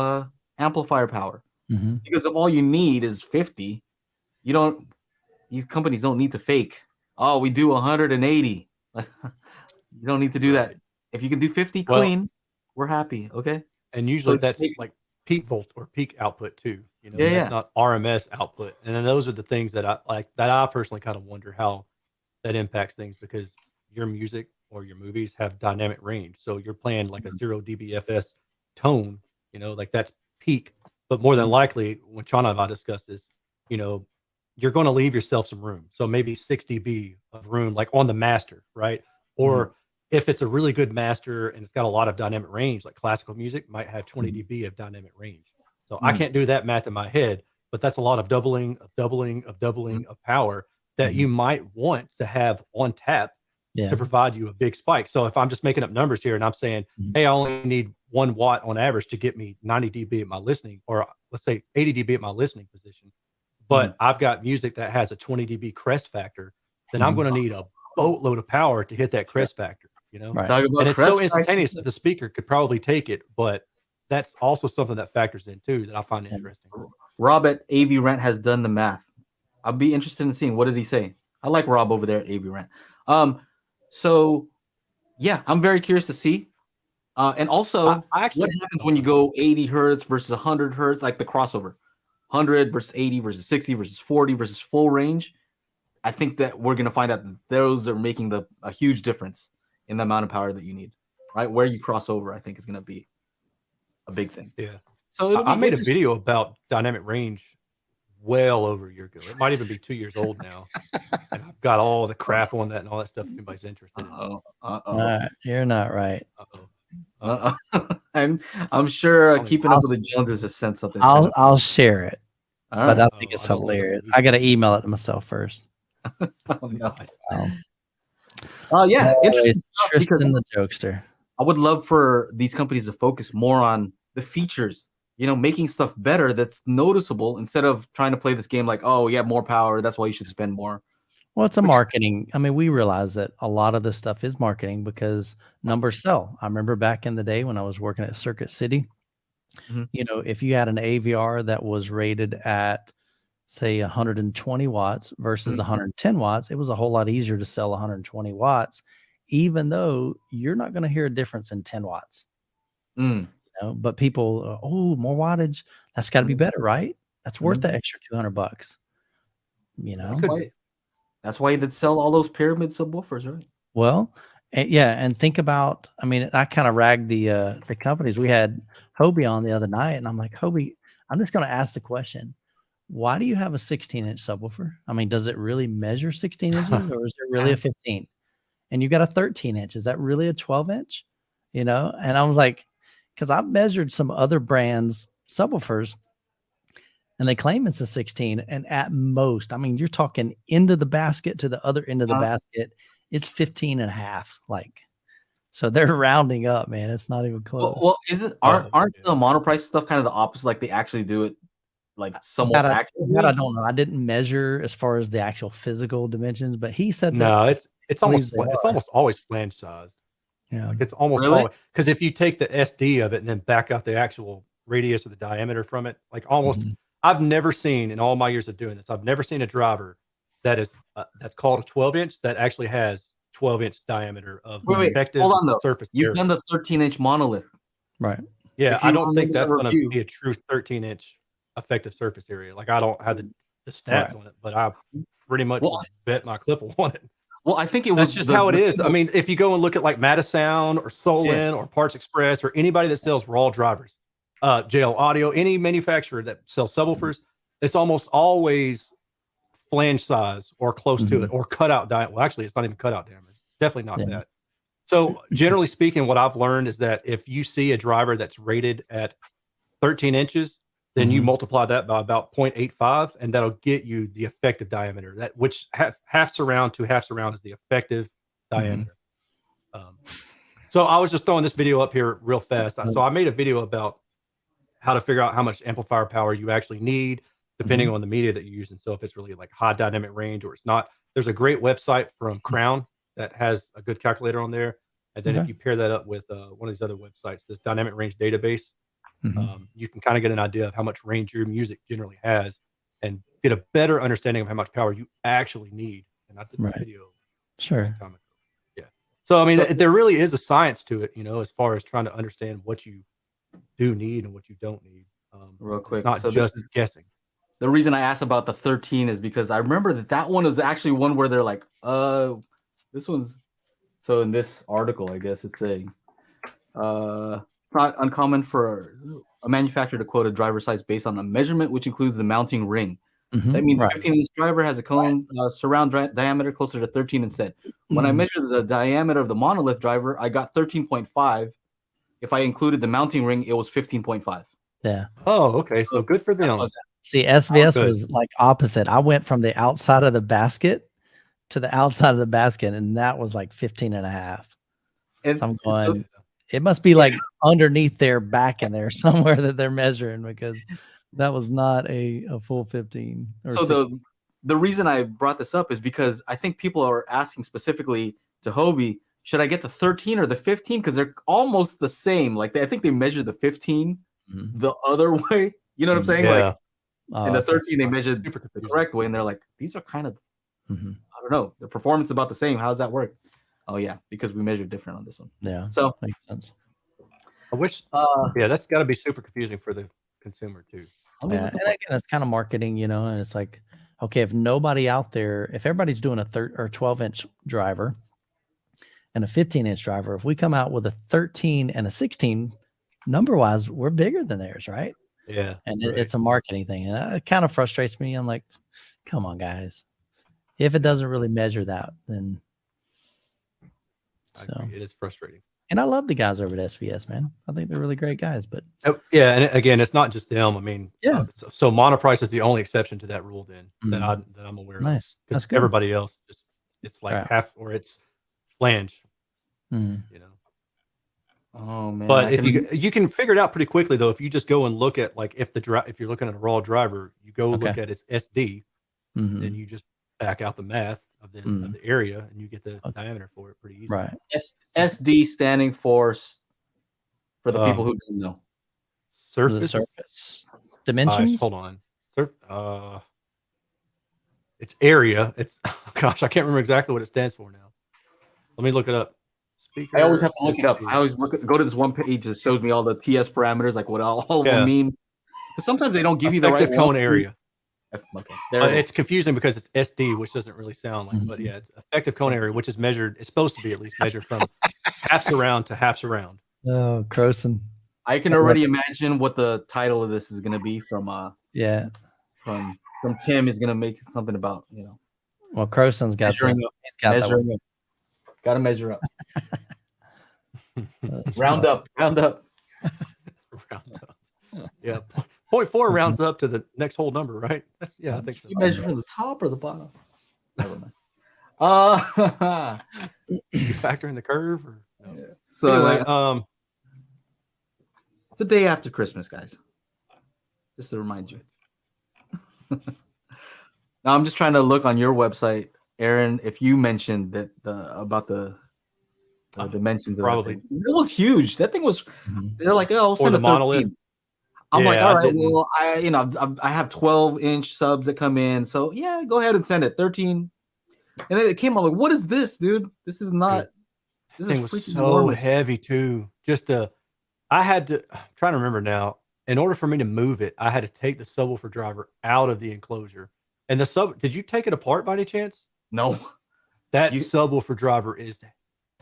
amplifier power. Mhm. Because if all you need is 50, these companies don't need to fake. Oh, we do 180. You don't need to do that. If you can do 50 clean, we're happy. Okay. And usually So that's take- like peak volt or peak output too. Yeah, That's not RMS output. And then those are the things that I personally kind of wonder how that impacts things, because your music or your movies have dynamic range. So you're playing like a 0 dBFS tone, like that's peak. But more than likely, when Chana and I discussed this, you're going to leave yourself some room. So maybe 6 dB of room, like on the master, right? Or if it's a really good master and it's got a lot of dynamic range, like classical music might have 20 dB of dynamic range. So I can't do that math in my head, but that's a lot of doubling of power that you might want to have on tap to provide you a big spike. So if I'm just making up numbers here and I'm saying, hey, I only need 1 watt on average to get me 90 dB at my listening, or let's say 80 dB at my listening position, but I've got music that has a 20 dB crest factor, then I'm going to need a boatload of power to hit that crest factor, Right. Talk about and it's so crest instantaneous that the speaker could probably take it, but that's also something that factors in too that I find interesting. Rob at AV Rent has done the math. I'll be interested in seeing what did he say. I like Rob over there at AV Rent. So yeah, I'm very curious to see. And also, I actually, what happens when you go 80 hertz versus 100 hertz, like the crossover, 100 versus 80 versus 60 versus 40 versus full range. I think that we're going to find out that those are making a huge difference in the amount of power that you need, right? Where you cross over, I think is going to be a big thing. Yeah. So I made a video about dynamic range well over a year ago. It might even be 2 years old now. And I've got all the crap on that and all that stuff if anybody's interested in it. You're not right. I'm sure keeping up with the Joneses has sent something. I'll share it, All but right. I think it's I don't know. hilarious. I got to email it to myself first. Oh, no. Um, Yeah, interesting. Tristan the jokester. I would love for these companies to focus more on the features, making stuff better that's noticeable instead of trying to play this game like, oh, you have more power, that's why you should spend more. Well, it's a marketing. I mean, we realize that a lot of this stuff is marketing because numbers sell. I remember back in the day when I was working at Circuit City, if you had an AVR that was rated at, say, 120 watts versus 110 watts, it was a whole lot easier to sell 120 watts even though you're not going to hear a difference in 10 watts. Mm. But people, oh, more wattage, that's got to be better, right? That's worth the extra $200. That's why they sell all those pyramid subwoofers, right? Well, and think about, I mean, I kind of ragged the companies. We had Hobie on the other night, and I'm like, Hobie, I'm just going to ask the question: why do you have a 16-inch subwoofer? I mean, does it really measure 16 inches, or is it really a 15? And you got a 13-inch. Is that really a 12-inch? And I was like, because I've measured some other brands subwoofers, and they claim it's a 16, and at most, I mean, you're talking into the basket to the other end of the basket, it's 15 and a half. Like, so they're rounding up, man. It's not even close. Well, aren't the monoprice stuff kind of the opposite? Like they actually do it like somewhat accurately? That I don't know. I didn't measure as far as the actual physical dimensions, but he said no, that it's almost always flange sized. Yeah, like it's almost always, because if you take the SD of it and then back out the actual radius or the diameter from it, like almost. I've never seen in all my years of doing this, I've never seen a driver that is that's called a 12-inch that actually has 12-inch diameter of effective surface. You've done the 13-inch monolith, right? Yeah, I don't think that's going to be a true 13-inch effective surface area. Like I don't have the stats on it, but I pretty much bet my clip on it. Well, I think that's just how it is. I mean, if you go and look at like Matasound or Solin or Parts Express or anybody that sells raw drivers, JL Audio, any manufacturer that sells subwoofers, it's almost always flange size or close to it, or cutout diameter. Well, actually, it's not even cutout diameter. Definitely not that. So, generally speaking, what I've learned is that if you see a driver that's rated at 13 inches, then you multiply that by about 0.85, and that'll get you the effective diameter. That which half surround to half surround is the effective diameter. So, I was just throwing this video up here real fast. So, I made a video about how to figure out how much amplifier power you actually need, depending on the media that you're using. So if it's really like high dynamic range or it's not, there's a great website from Crown that has a good calculator on there. And then if you pair that up with one of these other websites, this dynamic range database, you can kind of get an idea of how much range your music generally has and get a better understanding of how much power you actually need. And I did this video. Sure. Yeah. So, I mean, there really is a science to it, as far as trying to understand what you do need and what you don't need. Real quick, it's not just guessing. The reason I asked about the 13 is because I remember that one was actually one where they're like, this one's. So in this article, I guess it's saying, not uncommon for a manufacturer to quote a driver size based on a measurement which includes the mounting ring. That means 15-inch driver has a cone surround diameter closer to 13 instead. When I measured the diameter of the monolith driver, I got 13.5. If I included the mounting ring, it was 15.5. Yeah. Oh, okay. So good for them. See, SVS was like opposite. I went from the outside of the basket to the outside of the basket, and that was like 15 and a half. And so I'm going, it must be like underneath their back in there somewhere that they're measuring, because that was not a full 15. So the reason I brought this up is because I think people are asking specifically to Hobie, should I get the 13 or the 15? Because they're almost the same. Like I think they measure the 15 the other way. You know what I'm saying? Yeah. Like, and the 13 they measured the correct way, and they're like, these are kind of, I don't know, the performance is about the same. How does that work? Oh yeah, because we measured different on this one. Yeah. So makes sense. Which that's got to be super confusing for the consumer too. And again, it's kind of marketing, and it's like, okay, if nobody out there, if everybody's doing a 12-inch driver and a 15-inch driver, if we come out with a 13 and a 16, number-wise, we're bigger than theirs, right? Yeah. And it's a marketing thing. And it kind of frustrates me. I'm like, come on, guys. If it doesn't really measure that, then... So it is frustrating. And I love the guys over at SVS, man. I think they're really great guys. But yeah, and again, it's not just them. I mean, so monoprice is the only exception to that rule then that I'm aware of. Nice. Because everybody else it's like half, or it's flange. Oh man. But if you can figure it out pretty quickly though, if you just go and look at like if you're looking at a raw driver, you go look at its SD, then you just back out the math of the area, and you get the diameter for it pretty easy. Right. SD standing for the people who don't know. Surface dimensions. Hold on. It's area. It's gosh, I can't remember exactly what it stands for now. Let me look it up. Speaker. I always have to look it up. SB. I always go to this one page that shows me all the TS parameters, like what all of them mean. Because sometimes they don't give you the right effective cone one. area. Okay, there It's confusing because it's SD, which doesn't really sound like. But yeah, it's effective cone area, which is measured. It's supposed to be at least measured from half surround to half surround. Oh, Croson. I can already imagine what the title of this is going to be from Tim is going to make something about, you know. Well, Croson's got measuring that. up. He's got Measuring up. Got to measure up. Round up. Round up. Yeah. 0.4 rounds up to the next whole number, right? I think so. You measure from the top or the bottom? Never mind. You factor in the curve? Or no? Yeah. So anyway, it's the day after Christmas, guys. Just to remind you. Now I'm just trying to look on your website, Aaron, if you mentioned that about the dimensions of probably. that thing. It was huge. That thing was. They're like, oh, or the monolith. I'm like, all right, well, I have 12-inch subs that come in, so yeah, go ahead and send it 13. And then it came out like, what is this, dude? This is not. This thing was so heavy too. I had to. I'm trying to remember now. In order for me to move it, I had to take the subwoofer driver out of the enclosure. And did you take it apart by any chance? No. That subwoofer driver is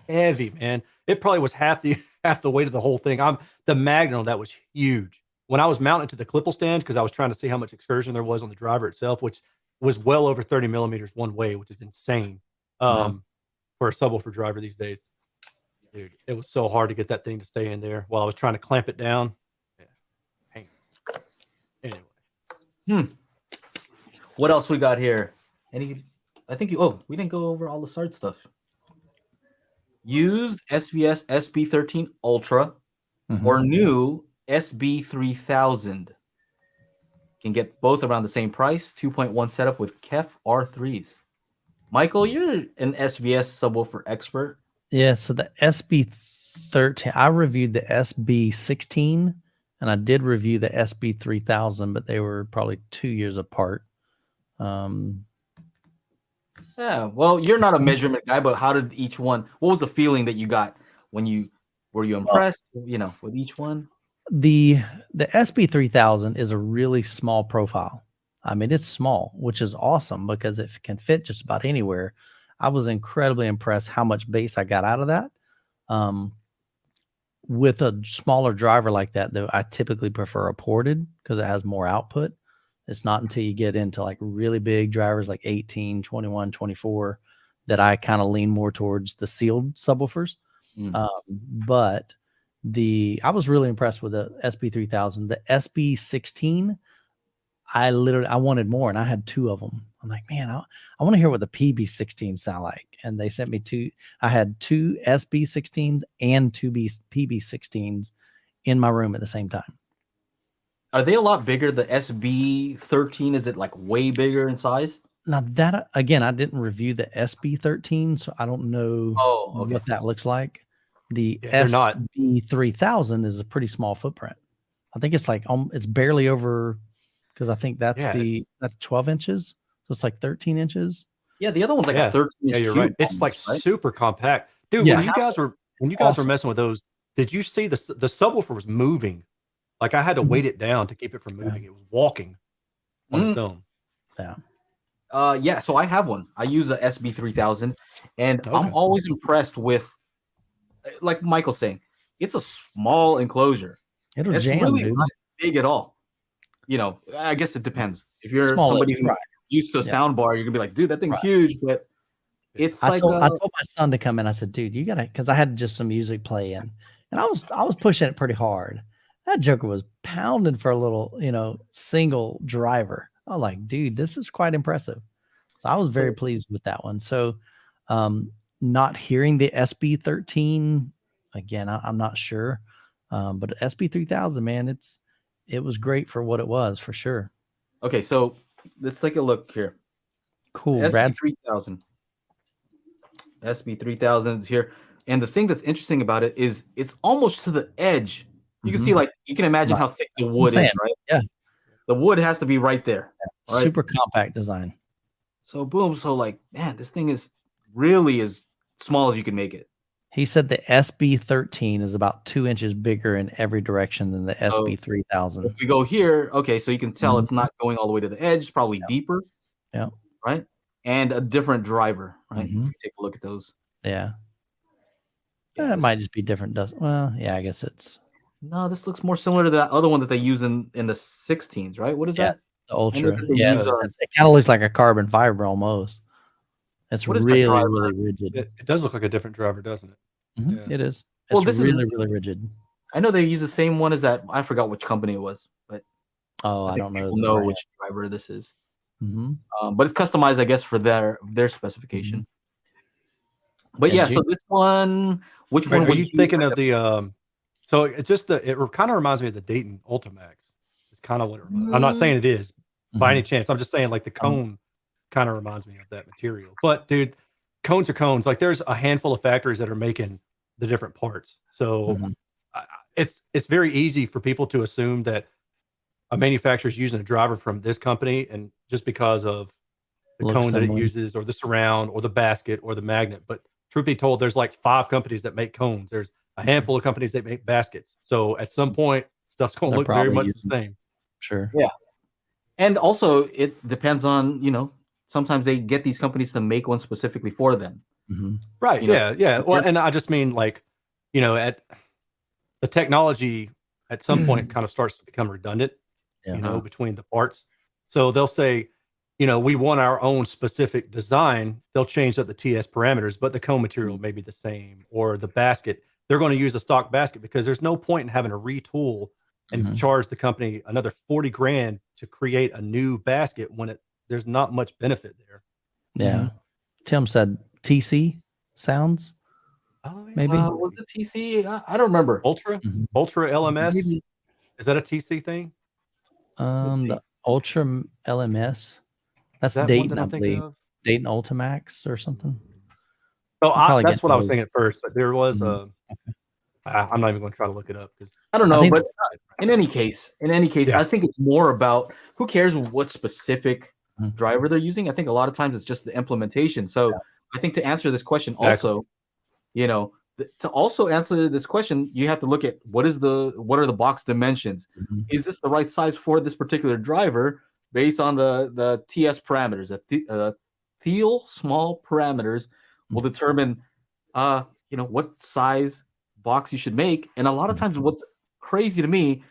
heavy, man. It probably was half the weight of the whole thing. The magnet on that was huge. When I was mounting to the clipple stand, because I was trying to see how much excursion there was on the driver itself, which was well over 30 millimeters one way, which is insane for a subwoofer driver these days. Dude, it was so hard to get that thing to stay in there while I was trying to clamp it down. Yeah. Anyway. What else we got here? We didn't go over all the SART stuff. Used SVS SB13 Ultra or new SB3000. Can get both around the same price. 2.1 setup with KEF R3s. Michael, you're an SVS subwoofer expert. Yeah, so the SB13, I reviewed the SB16 and I did review the SB3000, but they were probably 2 years apart. Yeah, well, you're not a measurement guy, but how did each one? What was the feeling that you got when were you impressed? With each one. The SB3000 is a really small profile. I mean, it's small, which is awesome because it can fit just about anywhere. I was incredibly impressed how much bass I got out of that. With a smaller driver like that, though, I typically prefer a ported because it has more output. It's not until you get into like really big drivers like 18, 21, 24 that I kind of lean more towards the sealed subwoofers. But I was really impressed with the SB3000. The SB16, I wanted more, and I had 2 of them. I'm like, man, I want to hear what the PB16 sound like. And they sent me 2. I had 2 SB16s and 2 PB16s in my room at the same time. Are they a lot bigger? The SB13, is it like way bigger in size? Now that, again, I didn't review the SB13, so I don't know what that looks like. The SB3000 is a pretty small footprint. I think it's like it's barely over, because I think that's 12 inches. So it's like 13 inches. Yeah, the other one's like a 13 inch. Yeah, you're right. It's like super compact. Dude, when you guys were messing with those, did you see the subwoofer was moving? Like I had to weight it down to keep it from moving. It was walking on its own. Yeah. So I have one. I use a SB3000, and I'm always impressed with, like Michael's saying, it's a small enclosure. It's jam, really not big at all. I guess it depends. If you're somebody who's used to a sound bar, you're gonna be like, dude, that thing's huge. But it's I told my son to come in. I said, dude, you gotta, because I had just some music playing, and I was pushing it pretty hard. That joker was pounding for a little, single driver. I was like, dude, this is quite impressive. So I was very pleased with that one. So not hearing the SB13, again, I'm not sure. But SB3000, man, it was great for what it was, for sure. Okay, so let's take a look here. Cool. SB3000. SB3000 is here. And the thing that's interesting about it is it's almost to the edge. You can see, you can imagine how thick the wood is, right? Yeah. The wood has to be right there. Right? Super compact design. So boom. So man, this thing is really small as you can make it. He said the SB13 is about 2 inches bigger in every direction than the So SB3000. if we go here, okay, so you can tell Mhm. it's not going all the way to the edge, it's probably deeper, Yeah. right? And a different driver, right? If Mhm. we take a look at those. Yeah. Yeah, It might just be different. Well, yeah, I guess it's no, this looks more similar to that other one that they use in the 16s, right? What is yeah, that? the I know Ultra. that they Yeah, use it kind of looks like a carbon fiber almost. It's what is that really, driver? really rigid. It does look like a different driver, doesn't it? Mhm, Yeah. It is. It's Well, this is really, really rigid. I know they use the same one as that. I forgot which company it was, but Oh, I think don't know people the know brand. which driver this is. Mhm. But it's customized, I guess, for their specification. But Yeah, yeah, so this one, which Right, one are would you you thinking end of up- the so it just it kind of reminds me of the Dayton Ultimax. It's kind of what it reminds. I'm not saying it is by any chance. I'm just saying like the cone kind of reminds me of that material. But dude, cones are cones. Like there's a handful of factories that are making the different parts. So Mhm. it's very easy for people to assume that a manufacturer is using a driver from this company, and just because of the Looks cone that it similar. uses, or the surround, or the basket, or the magnet. But truth be told, there's like 5 companies that make cones. There's a handful of companies that make baskets. So at some point, stuff's going to They're look very probably much the using same. Sure. Yeah. And also, it depends on, sometimes they get these companies to make one specifically for them. Mhm. Right. You know, Yeah. Yeah. Well, there's- and I just mean like, at the technology at some point kind of starts to become redundant, Yeah. between the parts. So they'll say, we want our own specific design. They'll change up the TS parameters, but the cone material may be the same, or the basket. They're going to use a stock basket because there's no point in having to retool and Mhm. charge the company another 40 grand to create a new basket when there's not much benefit there. Yeah. Tim said TC sounds. Oh, yeah. Maybe. was it TC? I don't remember. Ultra Mhm. LMS. Maybe. Is that a TC thing? see. The Ultra LMS. That's Is that one Dayton, that I I'm thinking believe. of? Dayton Ultimax or something. So I'm probably that's getting what I was those. thinking at first, but there was Mhm. I'm not even going to try to look it up because I don't I know, think but in any case, Yeah. I think it's more about who cares what specific Mhm. driver they're using. I think a lot of times it's just the implementation. So I think to answer this question, Exactly. also, to also answer this question, you have to look at what are the box dimensions. Mhm. Is this the right size for this particular driver based on the TS parameters? The Thiel small parameters will determine what size box you should make. And a lot of times what's crazy to me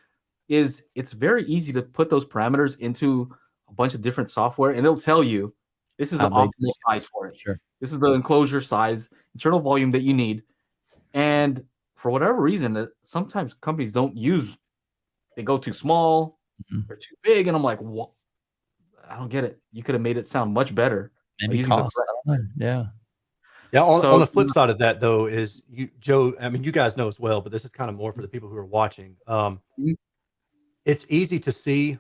is it's very easy to put those parameters into a bunch of different software, and it'll tell you this is the How big optimal size for it. Sure. This is the enclosure size, internal volume that you need. And for whatever reason, sometimes companies they go too small Mhm. or too big, and I'm like, what? I don't get it. You could have made it sound much better by Maybe using the cost. correct. I don't know. Yeah. Yeah, on So the flip side of that, though, is Joe. I mean, you guys know as well, but this is kind of more for the people who are watching. Mhm. It's easy to see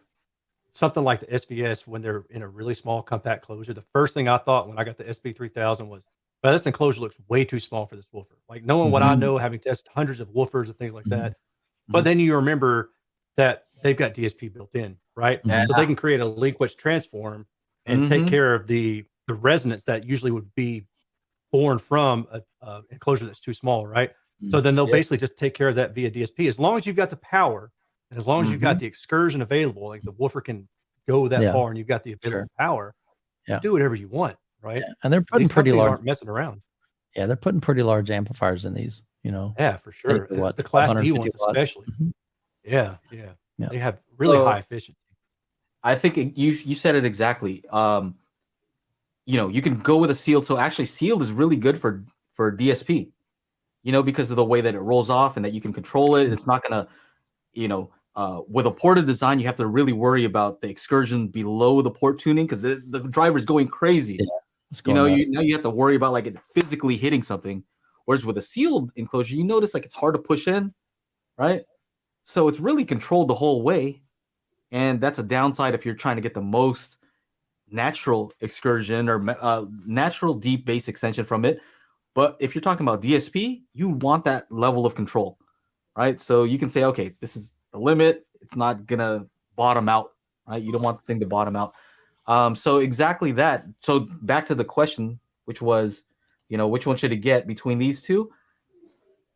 something like the SVS when they're in a really small compact closure. The first thing I thought when I got the SB3000 was, "Well, this enclosure looks way too small for this woofer." Like knowing what I Mhm. know, having tested hundreds of woofers and things like Mhm. that. But then you remember that they've got DSP built in, right? Mhm. So they can create a Linkwitch transform and take Mhm. care of the resonance that usually would be born from a enclosure that's too small, right? So then they'll Yeah. basically just take care of that via DSP. As long as you've got the power and as long as you've got Mhm. the excursion available, like the woofer can go that Yeah. far and you've got the available Sure. power, Yeah. do whatever you want, right? Yeah. And they're putting These pretty companies large. aren't messing around. Yeah, they're putting pretty large amplifiers in these. Yeah, for They sure. do what, The Class D 1250 ones watts? especially. Mhm. Yeah. Yeah. They have really So- high efficiency. I think you said it exactly. You can go with a sealed. So actually, sealed is really good for DSP. Because of the way that it rolls off and that you can control it. It's not gonna, with a ported design, you have to really worry about the excursion below the port tuning because the driver's going crazy. Yeah, it's going nuts. Now you have to worry about like it physically hitting something. Whereas with a sealed enclosure, you notice like it's hard to push in, right? So it's really controlled the whole way. And that's a downside if you're trying to get the most natural excursion or natural deep bass extension from it. But if you're talking about DSP, you want that level of control, right? So you can say, okay, this is the limit. It's not gonna bottom out, right? You don't want the thing to bottom out. So exactly that. So back to the question, which was, which one should it get between these two?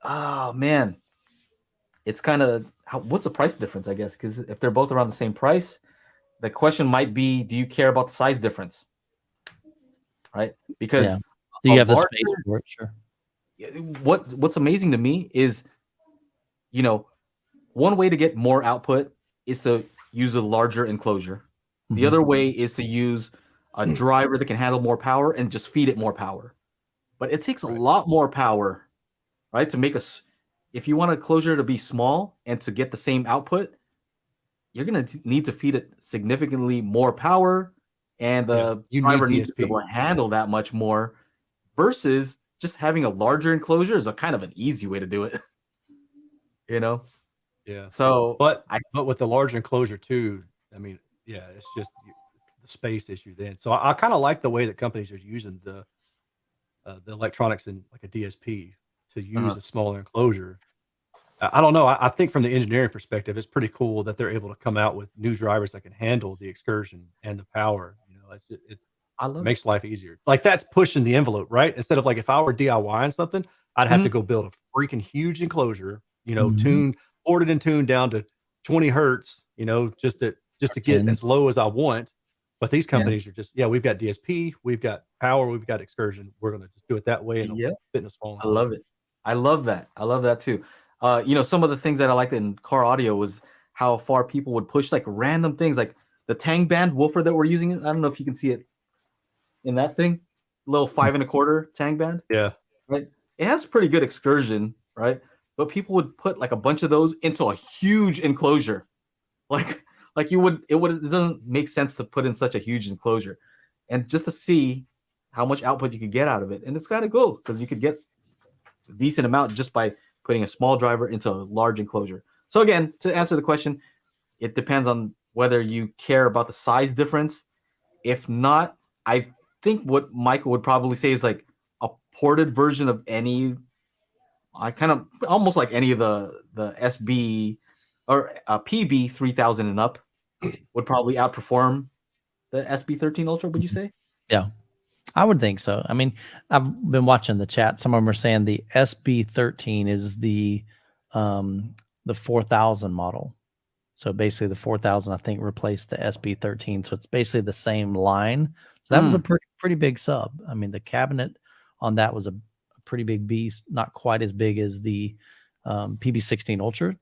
Oh man, it's kind of what's the price difference, I guess, because if they're both around the same price, the question might be, do you care about the size difference? Right? Because do you have the space for it? Sure. What's amazing to me is, one way to get more output is to use a larger enclosure. The other way is to use a driver that can handle more power and just feed it more power. But it takes a lot more power, right? To make if you want a closure to be small and to get the same output, you're going to need to feed it significantly more power, and the driver needs to be able to handle that much more, versus just having a larger enclosure is a kind of an easy way to do it. Yeah. So, but with the larger enclosure too, I mean, yeah, it's just the space issue then. So I kind of like the way that companies are using the electronics in like a DSP to use a smaller enclosure. I don't know. I think from the engineering perspective, it's pretty cool that they're able to come out with new drivers that can handle the excursion and the power. It makes life easier. Like, that's pushing the envelope, right? Instead of, like, if I were DIYing something, I'd have to go build a freaking huge enclosure, ordered and tuned down to 20 hertz, just to get as low as I want. But these companies are just, we've got DSP, we've got power, we've got excursion. We're going to just do it that way and fit in a small. I love it. I love that. I love that too. Some of the things that I liked in car audio was how far people would push like random things, like the Tang band woofer that we're using. I don't know if you can see it in that thing, little 5 1/4 Tang band. Yeah. Right. It has pretty good excursion, right? But people would put like a bunch of those into a huge enclosure. Like it doesn't make sense to put in such a huge enclosure, and just to see how much output you could get out of it. And it's kind of cool because you could get a decent amount just by putting a small driver into a large enclosure. So again, to answer the question, it depends on whether you care about the size difference. If not, I think what Michael would probably say is like a ported version of almost like any of the SB or PB 3000 and up would probably outperform the SB13 Ultra. Would you say? Yeah, I would think so. I mean, I've been watching the chat. Some of them are saying the SB13 is the 4000 model. So basically the 4000, I think, replaced the SB13. So it's basically the same line. So that was a pretty big sub. I mean, the cabinet on that was a pretty big beast, not quite as big as the PB16 Ultra.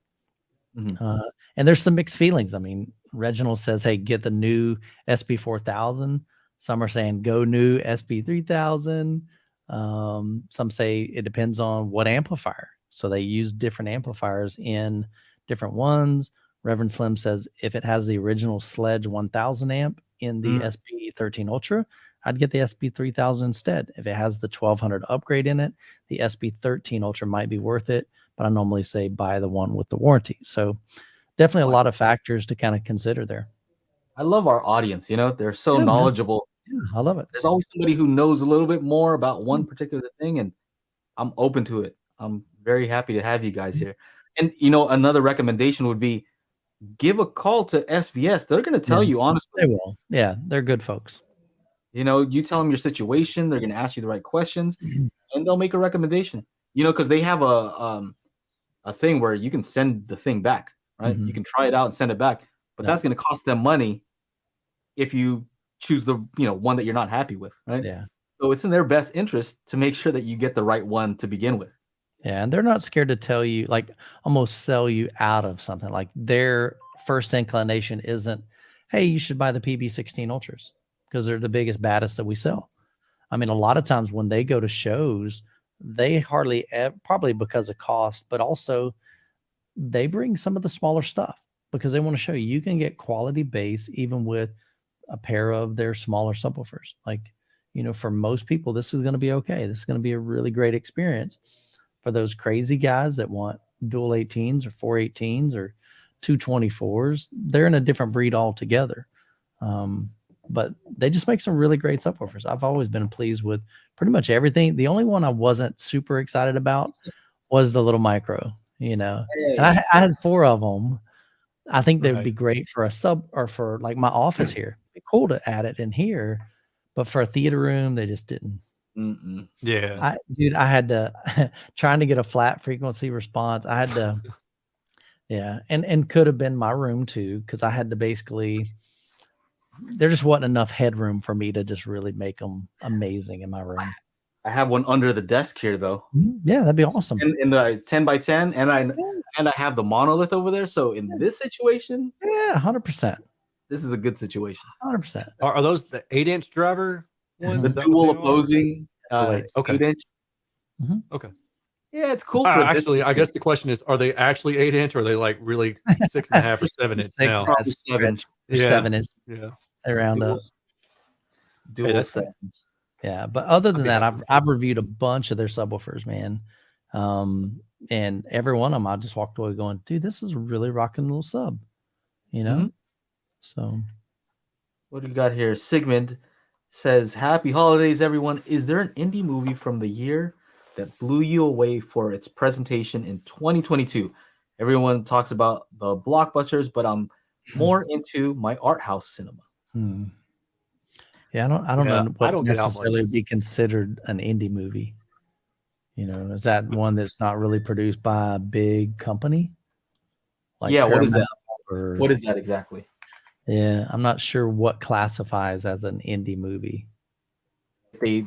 And there's some mixed feelings. I mean, Reginald says, hey, get the new SB4000. Some are saying go new SB3000. Some say it depends on what amplifier. So they use different amplifiers in different ones. Reverend Slim says if it has the original Sledge 1000 amp in the SB13 Ultra, I'd get the SB3000 instead. If it has the 1200 upgrade in it, the SB13 Ultra might be worth it. But I normally say buy the one with the warranty. So definitely a lot of factors to kind of consider there. I love our audience. They're so knowledgeable. Yeah, I love it. There's always somebody who knows a little bit more about one particular thing, and I'm open to it. I'm very happy to have you guys here. And, another recommendation would be give a call to SVS. They're going to tell you honestly. They will. Yeah, they're good folks. You tell them your situation. They're going to ask you the right questions, and they'll make a recommendation. Because they have a thing where you can send the thing back, right? You can try it out and send it back, but that's going to cost them money if you choose the one that you're not happy with, right? Yeah. So it's in their best interest to make sure that you get the right one to begin with. Yeah, and they're not scared to tell you, like almost sell you out of something. Like their first inclination isn't, hey, you should buy the PB16 Ultras because they're the biggest, baddest that we sell. I mean, a lot of times when they go to shows, they hardly probably because of cost, but also they bring some of the smaller stuff because they want to show you can get quality bass even with a pair of their smaller subwoofers. Like, for most people, this is going to be okay. This is going to be a really great experience. For those crazy guys that want dual 18s or 418s or 224s, they're in a different breed altogether. But they just make some really great subwoofers. I've always been pleased with pretty much everything. The only one I wasn't super excited about was the little micro, And I had 4 of them. I think they would be great for a sub or for like my office here. It'd be cool to add it in here, but for a theater room, they just didn't Yeah. I had to trying to get a flat frequency response. I had to, yeah, and could have been my room too, because I had to basically. There just wasn't enough headroom for me to just really make them amazing in my room. I have one under the desk here though. Yeah, that'd be awesome. In the 10 by 10, and I have the monolith over there. So in this situation, Yeah, 100%. this is a good situation. 100%. Are those the 8-inch driver ones? The Is that dual what they are? opposing Right. Okay. 8-inch. Okay. Yeah, it's cool. For Actually, this I guess the question is, are they actually 8-inch or are they like really 6.5 or 7-inch now? probably 7. Yeah. 7-inch Yeah. around Dual that's sevens. Yeah, but other than that, happy. I've reviewed a bunch of their subwoofers, man. And every one of them, I just walked away going, dude, this is a really rocking little sub, you know? Mhm. So What do you got here? Sigmund says, "Happy holidays, everyone. Is there an indie movie from the year that blew you away for its presentation in 2022? Everyone talks about the blockbusters, but I'm more into my art house cinema." yeah, I don't Yeah, know I what don't get out much. necessarily would be considered an indie movie. You know, is that one that's not really produced by a big company? Like Yeah, what is that? Paramount or- What is that exactly? Yeah, I'm not sure what classifies as an indie movie. They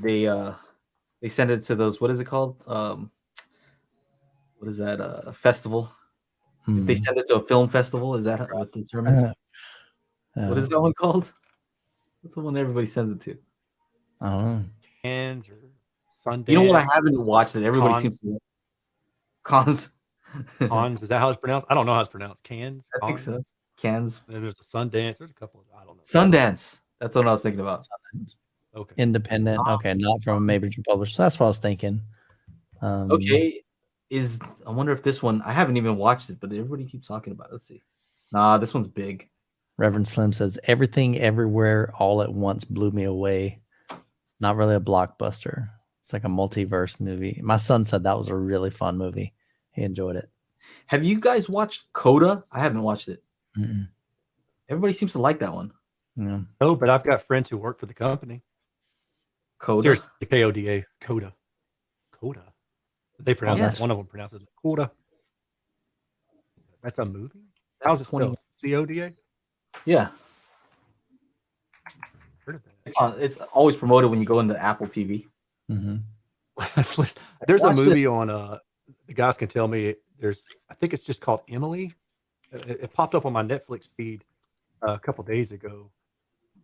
send it to those, what is it called? What is that? Festival? If they send it to a film festival, is that what the term is? What is that one called? What's the one everybody sends it to? I don't know. Cans or Sundance. You know what? I haven't watched it. Everybody Cons. seems to like. Cons. Cons, is that how it's pronounced? I don't know how it's pronounced. Cans? I think so. Cans. There's a Sundance. There's a couple. I don't know. Sundance. That's what I was thinking about. Okay. Independent. Okay, not from a major publisher. That's what I was thinking. Okay. I wonder if this one, I haven't even watched it, but everybody keeps talking about it. Let's see. Nah, this one's big. Reverend Slim says, "Everything Everywhere All at Once blew me away. Not really a blockbuster. It's like a multiverse movie." My son said that was a really fun movie. He enjoyed it. Have you guys watched Coda? I haven't watched it. Mm-mm. Everybody seems to like that one. Yeah. Oh, but I've got friends who work for the company. Coda. Seriously, the KODA. Coda. Coda. They pronounce yes. it. One of them pronounces it Coda. That's a movie? That's How's it 20 spelled? CODA? Yeah. Heard of that. It's always promoted when you go into Apple TV. Mm-hmm. There's a Watch movie this. on the guys can tell me I think it's just called Emily. It popped up on my Netflix feed a couple days ago,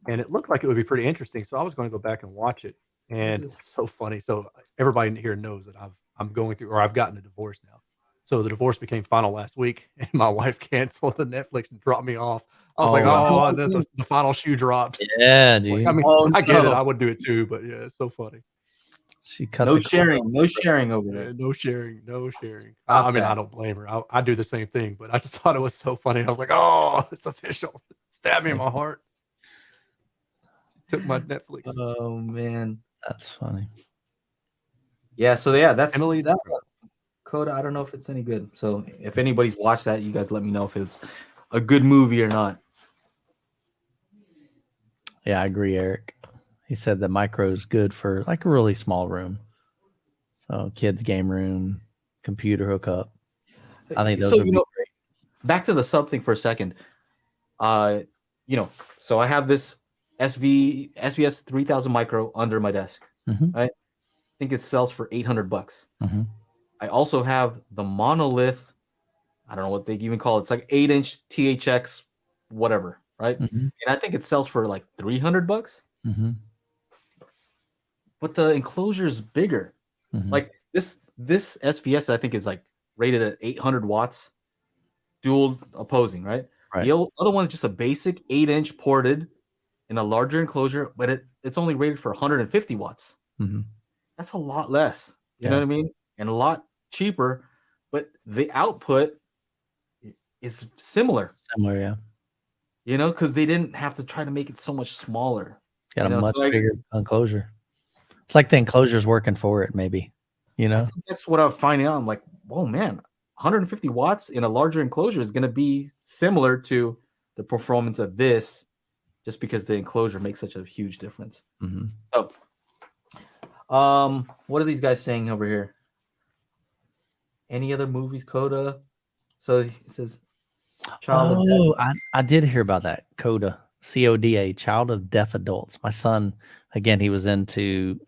and it looked like it would be pretty interesting. So I was going to go back and watch it, and it's so funny. So everybody here knows that I'm going through, or I've gotten a divorce now. So the divorce became final last week, and my wife canceled the Netflix and dropped me off. I was like, wow. the final shoe dropped. Yeah, dude. I mean, I get it. I would do it too, but yeah, it's so funny. She cut No the sharing. No sharing over Yeah, there. no sharing. Stop I mean, that. I don't blame her. I do the same thing, but I just thought it was so funny. I was like, oh, it's official. Stab me in my heart. Took my Netflix. Oh man. That's funny. Yeah, so yeah, that's Emily, that one. Coda. I don't know if it's any good. So if anybody's watched that, you guys let me know if it's a good movie or not. Yeah, I agree, Eric. He said the micro is good for like a really small room. So kids game room, computer hookup. I think those So would be great. back to the sub thing for a second. So I have this SVS 3000 micro under my desk. Mhm. Right? I think it sells for $800. Mhm. I also have the monolith. I don't know what they even call it. It's like 8-inch THX, whatever, right? Mhm. And I think it sells for like $300. Mhm. But the enclosure is bigger. Mhm. Like this SVS, I think is like rated at 800 watts, dual opposing, right? Right. The other one's just a basic 8-inch ported in a larger enclosure, but it's only rated for 150 watts. Mhm. That's a lot less. You know Yeah. what I mean? And a lot cheaper, but the output is similar, Similar, yeah. you know, because they didn't have to try to make it so much smaller. Got You a know, much so bigger enclosure. It's like the enclosure's working for it, maybe. You I know? think that's what I'm finding out. I'm like, whoa, man, 150 watts in a larger enclosure is going to be similar to the performance of this, just because the enclosure makes such a huge difference. Mhm. So, What are these guys saying over here? Any other movies? Coda. So it says Child of Deaf. Oh, I did hear about that. CODA, CODA, Child of Deaf Adults. My son, again, he was into,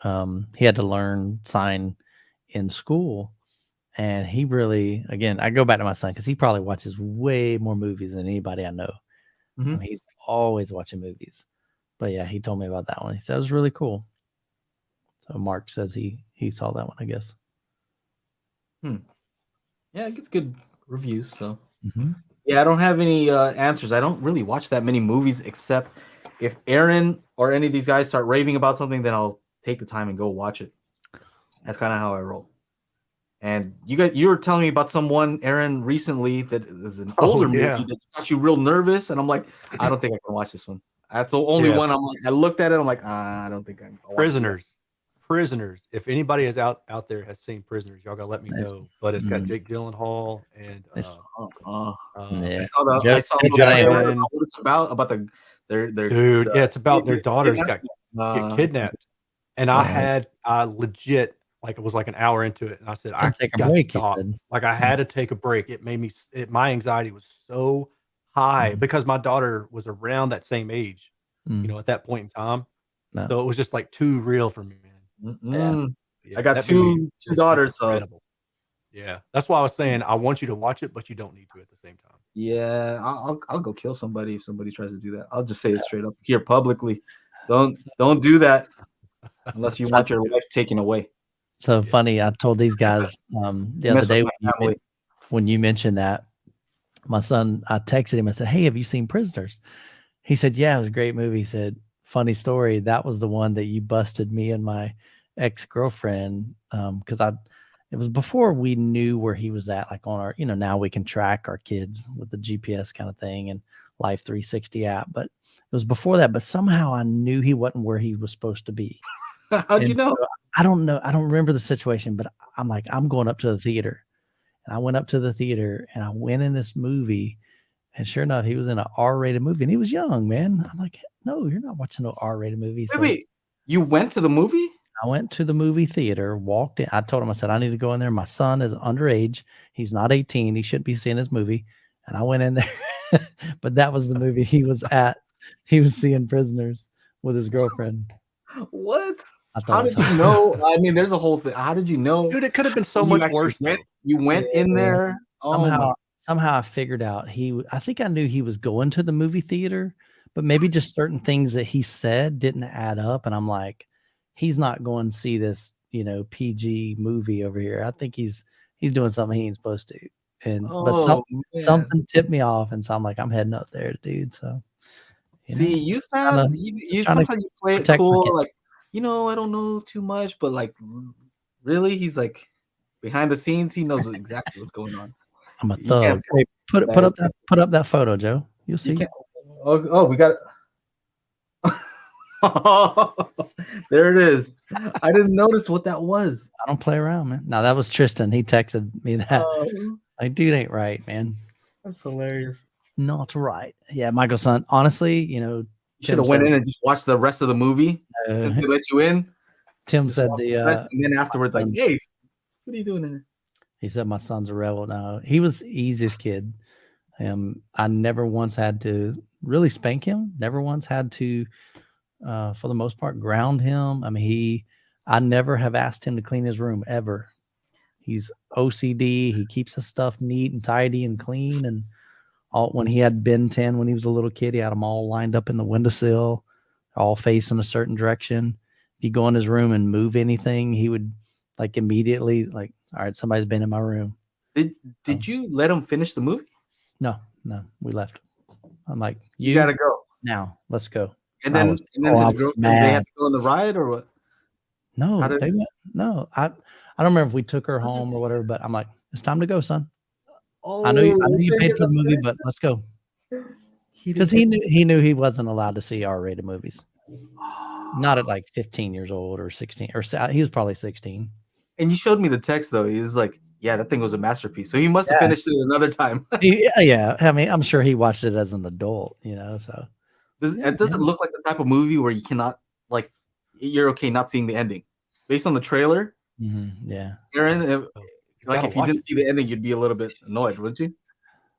he had to learn sign in school. And he really, again, I go back to my son because he probably watches way more movies than anybody I know. Mhm. He's always watching movies. But yeah, he told me about that one. He said it was really cool. So Mark says he saw that one, I guess. Yeah, it gets good reviews. So Mm-hmm. yeah, I don't have any answers. I don't really watch that many movies, except if Aaron or any of these guys start raving about something, then I'll take the time and go watch it. That's kind of how I roll. And you were telling me about someone, Aaron, recently that is an older movie that got you real nervous, and I'm like, I don't think I can watch this one. That's the only one. I'm like, I looked at it, I'm like, I don't think I can. Prisoners. If anybody is out there has seen Prisoners, y'all gotta let me know. But it's got Jake Gyllenhaal and I yeah. saw the trailer, what it's about their dude. Yeah, it's about their daughters get kidnapped, and I legit, like, it was like an hour into it, and I said, I take a got break. to stop. Like, I had to take a break. It made me, my anxiety was so high because my daughter was around that same age, you know, at that point in time. No. So it was just like too real for me, man. I got two daughters, incredible. Yeah, that's why I was saying I want you to watch it, but you don't need to at the same time. Yeah, I'll go kill somebody if somebody tries to do that. I'll just say it straight up here publicly. Don't do that unless you want your life taken away. So funny. I told these guys the other day when you mentioned that, my son, I texted him. I said, "Hey, have you seen Prisoners?" He said, "Yeah, it was a great movie." He said, "Funny story. That was the one that you busted me and my ex-girlfriend because it was before we knew where he was at, like on our, now we can track our kids with the GPS kind of thing and Life 360 app. But it was before that. But somehow I knew he wasn't where he was supposed to be. How'd you know? So I don't know. I don't remember the situation, but I'm like, I'm going up to the theater. And I went up to the theater and I went in this movie. And sure enough, he was in an R-rated movie and he was young, man. I'm like, no, you're not watching no R-rated movie. Wait, you went to the movie? I went to the movie theater, walked in. I told him, I said, I need to go in there. My son is underage. He's not 18. He shouldn't be seeing this movie. And I went in there, but that was the movie he was at. He was seeing Prisoners with his girlfriend. What? How did you know? I mean, there's a whole thing. How did you know? Dude, it could have been so much worse. You went in there. Somehow I figured out I think I knew he was going to the movie theater, but maybe just certain things that he said didn't add up. And I'm like, he's not going to see this, PG movie over here. I think he's doing something he ain't supposed to. And but something tipped me off, and so I'm like, I'm heading up there, dude. So you sometimes you play it cool, like, I don't know too much, but like, really, he's like behind the scenes, he knows exactly what's going on. I'm a thug. Hey, put up that photo, Joe. You'll see. We got it. There it is. I didn't notice what that was. I don't play around, man. No, that was Tristan. He texted me that. Like, dude, ain't right, man. That's hilarious. Not right. Yeah, Michael's son. Honestly, you should have went in and just watched the rest of the movie since they let you in. Tim said and then afterwards, like, hey, what are you doing in there? He said my son's a rebel. No, he was the easiest kid. I never once had to really spank him. Never once had to, for the most part, ground him. I mean, I never have asked him to clean his room ever. He's OCD. He keeps his stuff neat and tidy and clean. And when he had Ben 10, when he was a little kid, he had them all lined up in the windowsill, all facing a certain direction. If you go in his room and move anything, he would like immediately like, all right, somebody's been in my room. Did you let him finish the movie? No, we left. I'm like, you gotta go now. Let's go. And then his girlfriend, they had to go on the ride or what? No, I don't remember if we took her home or whatever, but I'm like, it's time to go, son. I know you paid for the movie, but let's go. Because he knew he wasn't allowed to see R-rated movies. Not at like 15 years old or 16, or he was probably 16. And you showed me the text though. He was like, yeah, that thing was a masterpiece. So he must have finished it another time. Yeah. I mean, I'm sure he watched it as an adult, so. It doesn't look like the type of movie where you cannot, like, you're okay not seeing the ending. based on the trailer. Yeah. Aaron, like gotta if you watch didn't it. see the ending, you'd be a little bit annoyed, wouldn't you?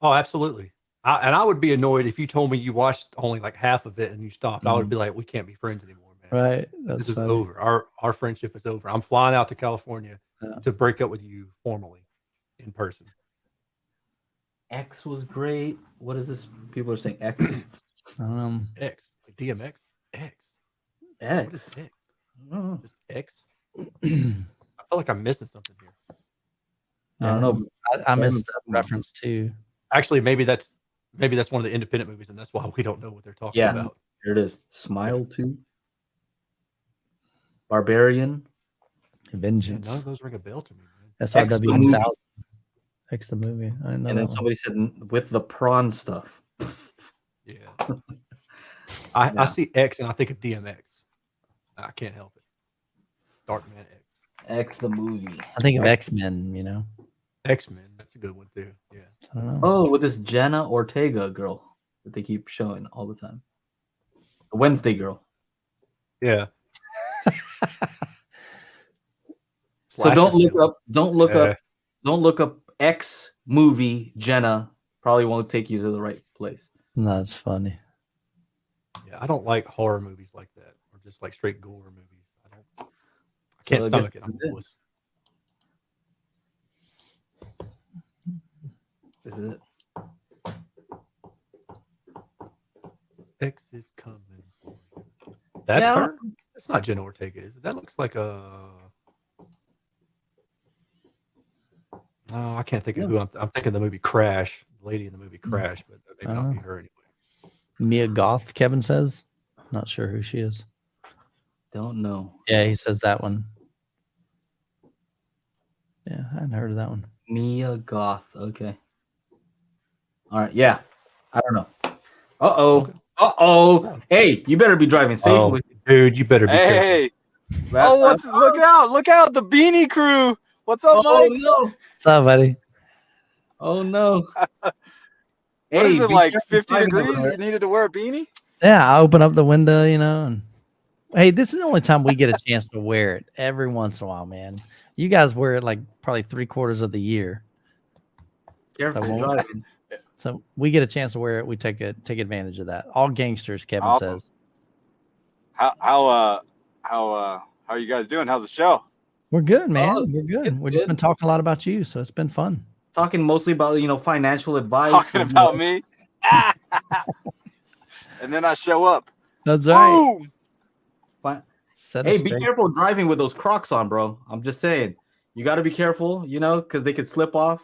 Oh, absolutely. I would be annoyed if you told me you watched only like half of it and you stopped. I would be like, we can't be friends anymore, man. Right. That's This is funny. over. Our friendship is over. I'm flying out to California Yeah. to break up with you formally in person. X was great. What is this? People are saying X. X, like DMX, X. X. What is X? I don't know. Just X. I feel like I'm missing something here. I don't know. I missed that reference too. Actually, maybe that's one of the independent movies, and that's why we don't know what they're talking Yeah. about. Here it is. Smile 2. Barbarian. Man, Vengeance. none of those ring a bell to me, man. SRW the movie. 1000. X the movie. I didn't know And then that one. somebody said with the prawn stuff. Yeah. I see X and I think of DMX. I can't help it. Darkman X. X the movie. I think of X-Men, you know. X-Men. That's a good one too. Yeah. I don't know. Oh, with this Jenna Ortega girl that they keep showing all the time. The Wednesday girl. Yeah. So don't Slasher look film. don't look up X movie Jenna. Probably won't take you to the right place. That's funny. Yeah, I don't like horror movies like that, or just like straight gore movies. I can't So I guess stomach it. I'm that's it. puss. This is it. X is coming for you. That's Yeah. her? That's not Jenna Ortega, is it? That looks like a. Oh, I can't think of who I'm thinking the movie Crash, the lady in the movie Crash, but that maybe not be her anyway. Mia Goth, Kevin says. Not sure who she is. Don't know. Yeah, he says that one. Yeah, I hadn't heard of that one. Mia Goth. Okay. All right. Yeah. I don't know. Uh-oh. Uh-oh. Hey, you better be driving safely. Dude, you better be careful. Hey, look out, the Beanie Crew. What's up, Oh, Mike? no. What's up, buddy? Oh, no. What is it, be like careful 50 driving degrees? over there. You needed to wear a beanie? Yeah, I open up the window, you know, and hey, this is the only time we get a chance to wear it. Every once in a while, man. You guys wear it like probably 3/4 of the year. Careful So driving. So we get a chance to wear it. We take advantage of that. All gangsters, Kevin Awesome. says. How are you guys doing? How's the show? We're good, man. Oh, We're good. it's We've just good. been talking a lot about you, so it's been fun. Talking mostly about, financial advice. Talking and, about me? And then I show up. That's right. Boom! Set us Hey, be straight. careful driving with those Crocs on, bro. I'm just saying. You got to be careful, because they could slip off.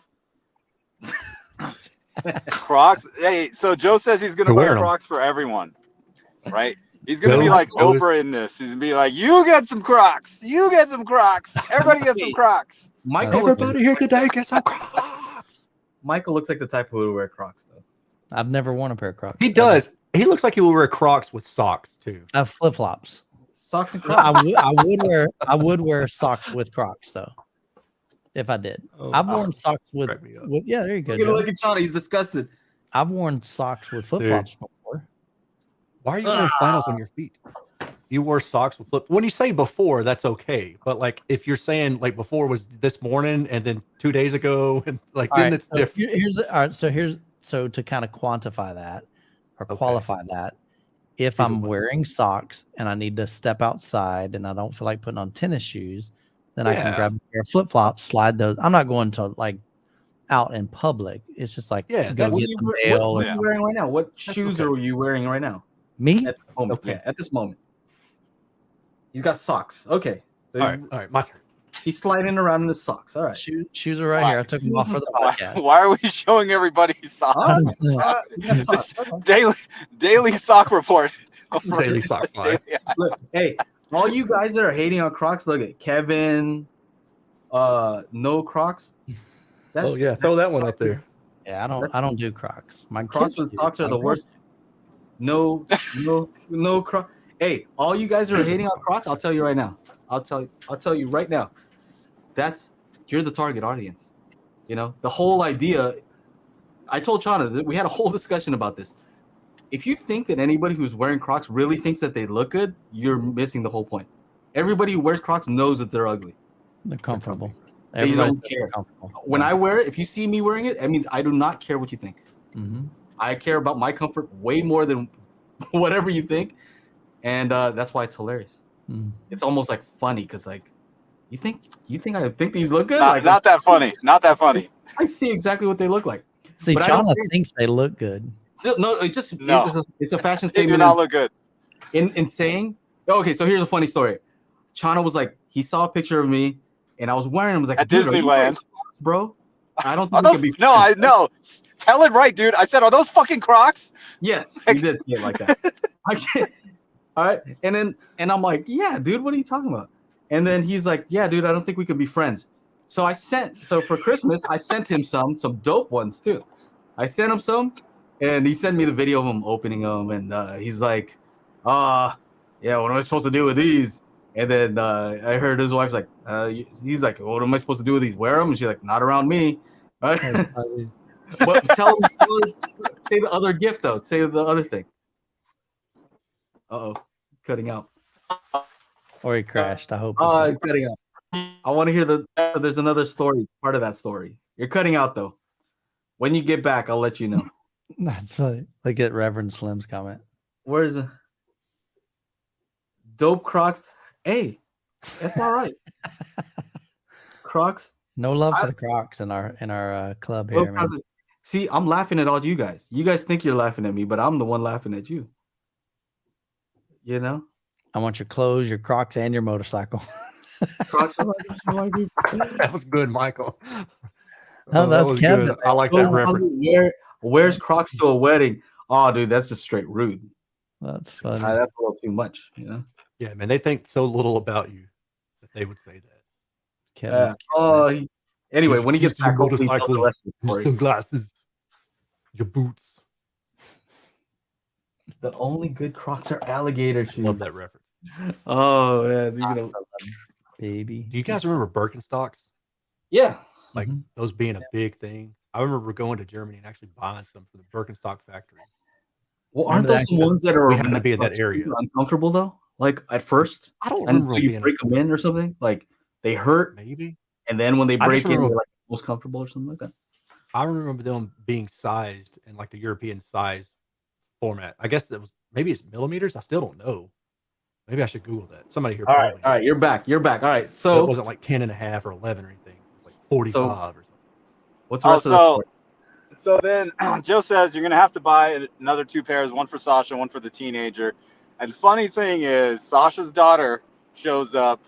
Crocs. Hey, so Joe says he's gonna You're buy wearing 'em. Crocs for everyone, right? He's gonna be Joe- like Joe is- Oprah in this. He's gonna be like, "You get some Crocs. You get some Crocs. Everybody get some Crocs." Michael Everybody here today get some Crocs. Michael looks like the type who would wear Crocs, though. I've never worn a pair of Crocs. He does. He looks like he will wear Crocs with socks too. I have flip flops. Socks and Crocs. I would wear socks with Crocs though. If I did, I've worn socks with crack me up. yeah. There you go. Look at, Joe. look at Shawnee. He's disgusted. I've worn socks with flip flops before. Why are you wearing flannels on your feet? You wore socks with flip. When you say before, that's okay. But like if you're saying like before was this morning and then 2 days ago, and like All then right, it's so different. So to kind of quantify that or Okay. qualify that, if Either I'm way. wearing socks and I need to step outside and I don't feel like putting on tennis shoes, then I can Yeah. grab a pair of flip flops, slide those. I'm not going to like out in public. It's just like Yeah, go that's- get some What bail. are Or, you wearing right now? What shoes okay. are you wearing right now? me? At this moment. Okay. Yeah, at this moment. He's got socks. Okay. So All right, my turn. he's sliding around in his socks. All right. Shoes are right Why? here. I took them off for the Why, podcast. why are we showing everybody socks? All right. He got socks. Okay. Daily sock report. Daily sock fly. Look, hey, all you guys that are hating on Crocs, look at Kevin. No Crocs. Oh yeah, throw that one up there. Yeah, I don't do Crocs. My Crocs kids with do. socks are My the girls- worst. No Crocs. Hey, all you guys that are hating on Crocs, I'll tell you right now. I'll tell you right now. You're the target audience. The whole idea. I told Chana that we had a whole discussion about this. If you think that anybody who's wearing Crocs really thinks that they look good, you're missing the whole point. Everybody who wears Crocs knows that they're ugly. They're comfortable. They Everybody don't says they're care. comfortable. When I wear it, if you see me wearing it, it means I do not care what you think. Mm-hmm. I care about my comfort way more than whatever you think, and that's why it's hilarious. Mm. It's almost like funny because like you think I think these look good. Not that funny. Not that funny. I see exactly what they look like. See, But I don't Chana care. thinks they look good. So, no, it just No. it's a fashion They do statement. not look good. In saying, okay, so here's a funny story. Chana was like, he saw a picture of me, and I was wearing them. Was like, At dude, are you wearing Disneyland. Crocs, bro. I don't Are think we those, can be. no, friends." no. Tell it right, dude. I said, are those fucking Crocs? Yes, you did say it like that. I can't. All right, and I'm like, yeah, dude, what are you talking about? And then he's like, yeah, dude, I don't think we could be friends. So for Christmas, I sent him some dope ones too. I sent him some, and he sent me the video of him opening them, and he's like, yeah, what am I supposed to do with these? And then I heard his wife's like, he's like, what am I supposed to do with these? Wear them? And she's like, not around me. Right? But tell him, say the other gift though. Say the other thing. Uh-oh, cutting out. Or he crashed. I hope. Oh, it's cutting out. I want to hear there's another story, part of that story. You're cutting out though. When you get back, I'll let you know. That's funny. Look at Reverend Slim's comment. Where's the dope Crocs? Hey, that's all right. Crocs. No love for the Crocs in our club here. Dope Crocs. See, I'm laughing at all you guys. You guys think you're laughing at me, but I'm the one laughing at you. You know? I want your clothes, your Crocs, and your motorcycle. Crocs. That was good, Michael. Oh, that's that was Kevin. good. I like that reference. Where's Crocs to a wedding? Oh, dude, that's just straight rude. That's funny. That's a little too much, you know? Yeah, man, they think so little about you that they would say that. Kevin's Anyway, when he gets Just your back, hopefully tell the motorcycle, rest of the your story. sunglasses, your boots. The only good Crocs are alligator shoes. Love that reference. Oh man, baby. Do you guys remember Birkenstocks? yeah. Like Mhm. those being a big thing. I remember going to Germany and actually buying some from the Birkenstock factory. Well, aren't Remember those that? the ones that are We happened to be in that super area. uncomfortable though? Like at first, I don't remember until them you being break them in or something. Like they hurt, maybe. and then when they I break just in, remember- they're like most comfortable or something like that. I remember them being sized in like the European size format. I guess maybe it's millimeters. I still don't know. Maybe I should Google that. Somebody here. All right, probably all right, knows. you're back. You're back. All right, So it so wasn't like 10.5 or 11 or anything. It was like 45 or something. what's the rest of the story? So then Joe says you're going to have to buy another 2 pairs, one for Sasha, one for the teenager. And funny thing is, Sasha's daughter shows up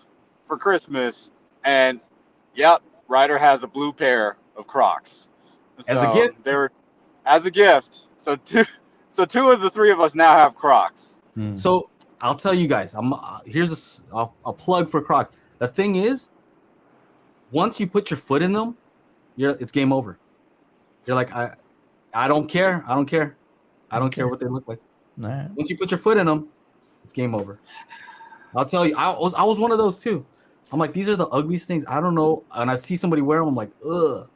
for Christmas, and yep, Ryder has a blue pair of Crocs. As a gift? They were as a gift. So two of the 3 of us now have Crocs. Hmm. So I'll tell you guys. Here's a plug for Crocs. The thing is, once you put your foot in them, it's game over. You're like, I don't care. I don't care. I don't care what they look like. All right. Once you put your foot in them, it's game over. I'll tell you, I was one of those too. I'm like, these are the ugliest things. I don't know. And I see somebody wear them, I'm like, ugh.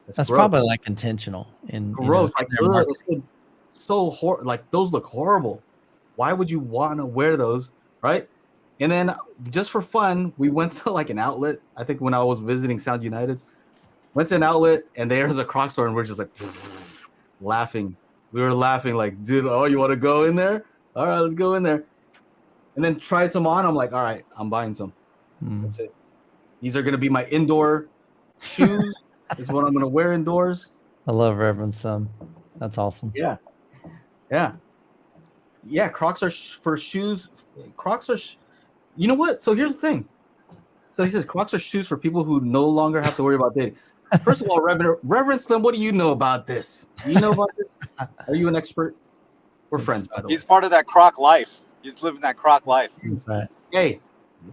That's gross. probably like intentional. Gross. Like, ugh, like those look horrible. Why would you want to wear those, right? And then just for fun, we went to like an outlet. I think when I was visiting Sound United, went to an outlet and there's a Crocs store and we're just like laughing. We were laughing like, dude, oh, you want to go in there? All right, let's go in there. And then tried some on. I'm like, all right, I'm buying some. That's it. These are going to be my indoor shoes. Is what I'm going to wear indoors. I love Reverend Son. That's awesome. Yeah. Crocs are for shoes. Crocs are, you know what? So here's the thing. So he says Crocs are shoes for people who no longer have to worry about dating. First of all, Reverend Slim, what do you know about this? You know about this? Are you an expert? We're friends, by the way. He's part of that Croc life. He's living that Croc life. That's right. Hey,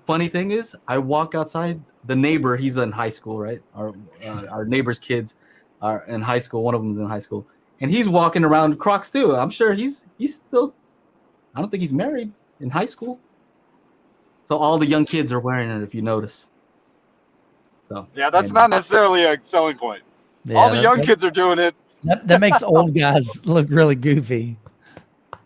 funny thing is, I walk outside. The neighbor, he's in high school, right? Our neighbor's kids are in high school. One of them's in high school, and he's walking around Crocs too. I'm sure he's still. I don't think he's married in high school. So all the young kids are wearing it, if you notice. So Yeah, that's not necessarily a selling point. Yeah, All the young kids are doing it. that makes old guys look really goofy.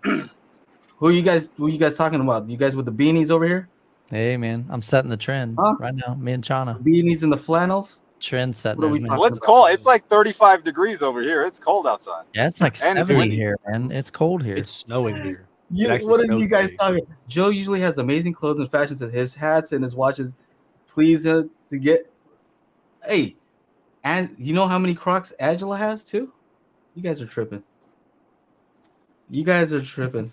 Who are you guys talking about? You guys with the beanies over here? Hey man, I'm setting the trend Huh? right now. Me and Chana, Beanies and the flannels. trend setting. What are we Man. talking Well, it's about? cold. It's like 35 degrees over here. It's cold outside. Yeah, it's like And it's 70 windy. here, man. It's cold here. It's snowing here. You, actually what are snowed you guys today. talking? Joe usually has amazing clothes and fashions and his hats and his watches. Please to get. Hey, and you know how many Crocs Angela has too? You guys are tripping. You guys are tripping.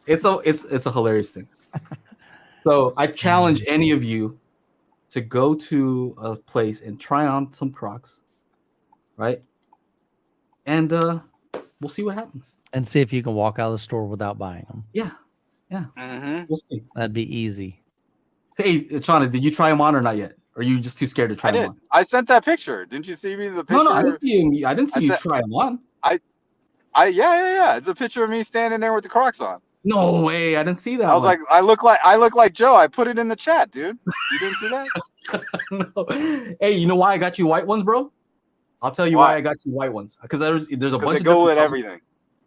It's a hilarious thing. So I challenge any of you to go to a place and try on some Crocs, right? And we'll see what happens. And see if you can walk out of the store without buying them. Yeah, Mm-hmm. we'll see. That'd be easy. Hey, Chana, did you try them on or not yet? Or are you just too scared to try I them did. on? I sent that picture. Didn't you see me the picture? No, I didn't see you. I didn't see I you said- try them on. Yeah. It's a picture of me standing there with the Crocs on. No way, I didn't see that. I was like, I look like Joe. I put it in the chat, dude. You didn't see that? no. Hey, you know why I got you white ones, bro? I'll tell you why Why? I got you white ones. Because there's a Because bunch they of go different with colors. everything.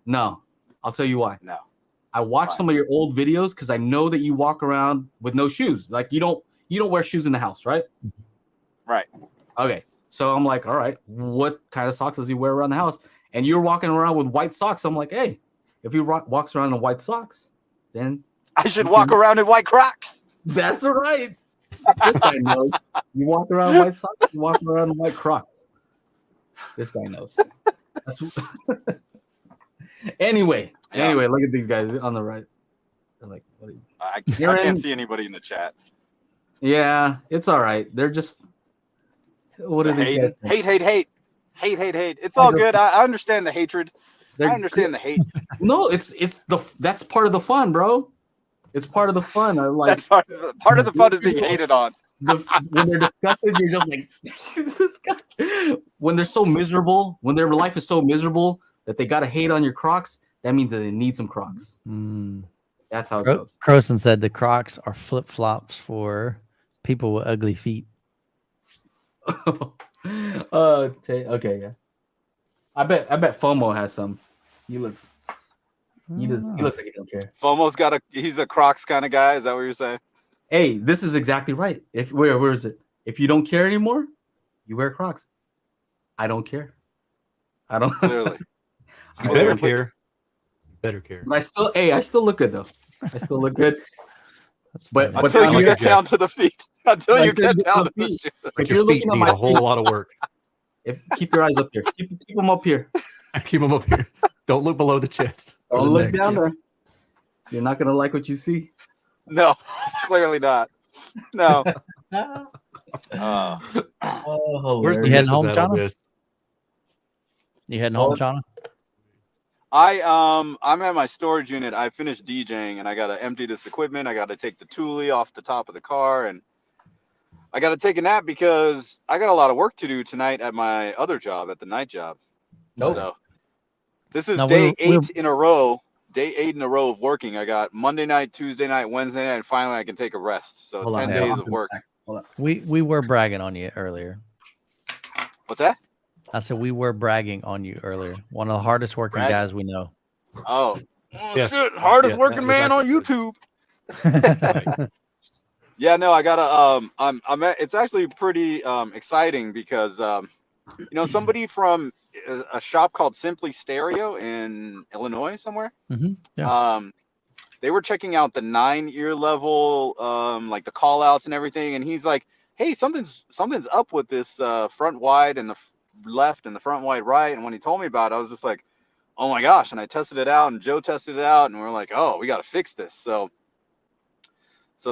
No, I'll tell you why. No. I watched Why? some of your old videos because I know that you walk around with no shoes. Like you don't wear shoes in the house, right? Right. Okay. So I'm like, all right, what kind of socks does he wear around the house? And you're walking around with white socks. I'm like, hey, if he walks around in white socks, then I should walk around in white Crocs. that's right. This guy knows. You walk around in white socks, you walk around in white Crocs. This guy knows. That's anyway, look at these guys on the right. They're like, what are you? I You're can't in- see anybody in the chat. Yeah, it's all right. They're just what are these guys saying? Hate. It's I all just- good. I understand the hatred. They're I understand the hate. No, that's part of the fun, bro. It's part of the fun. I like That's part of the fun is being hated on. when they're disgusted, you're just like this guy. When they're so miserable, when their life is so miserable that they gotta hate on your Crocs, that means that they need some Crocs. Mm. That's how it goes. Croson said the Crocs are flip flops for people with ugly feet. Okay, yeah. I bet FOMO has some. He looks like he don't care. FOMO's he's a Crocs kind of guy. Is that what you're saying? Hey, this is exactly right. Where is it? If you don't care anymore, you wear Crocs. I don't care. I don't. Clearly. You I better don't- care. You better care. But I still look good though. I still look good. That's But- funny. Until I you like get your down to the feet. Until Like, you get to down the to the feet. shoe. If But you're your feet looking at need my a whole lot of work. keep your eyes up here. Keep them up here. Keep them up here. Don't look below the chest. or Don't the look neck. down there. You're not gonna like what you see. No, clearly not. No. Where's the You heading missus home, at on Chana? this? You heading home, Chana? I'm at my storage unit. I finished DJing and I gotta empty this equipment. I gotta take the Thule off the top of the car and I gotta take a nap because I got a lot of work to do tonight at my other job, at the night job. Nope. So this is No, day we're- 8 in a row. Day 8 in a row of working. I got Monday night, Tuesday night, Wednesday night, and finally I can take a rest. So Hold 10 on, days I'll of be work. back. Hold on. We were bragging on you earlier. What's that? I said we were bragging on you earlier. One of the hardest working Bragging? guys we know. Oh, Yes. shit! Hardest Yeah, working that was man on actually YouTube. Yeah, no, I gotta. It's actually pretty exciting because somebody from a shop called Simply Stereo in Illinois somewhere. Mhm, yeah. They were checking out the 9-ear level, like the call outs and everything, and he's like, "Hey, something's up with this front wide and the left and the front wide right." And when he told me about it, I was just like, "Oh my gosh!" And I tested it out, and Joe tested it out, and we're like, "Oh, we got to fix this." So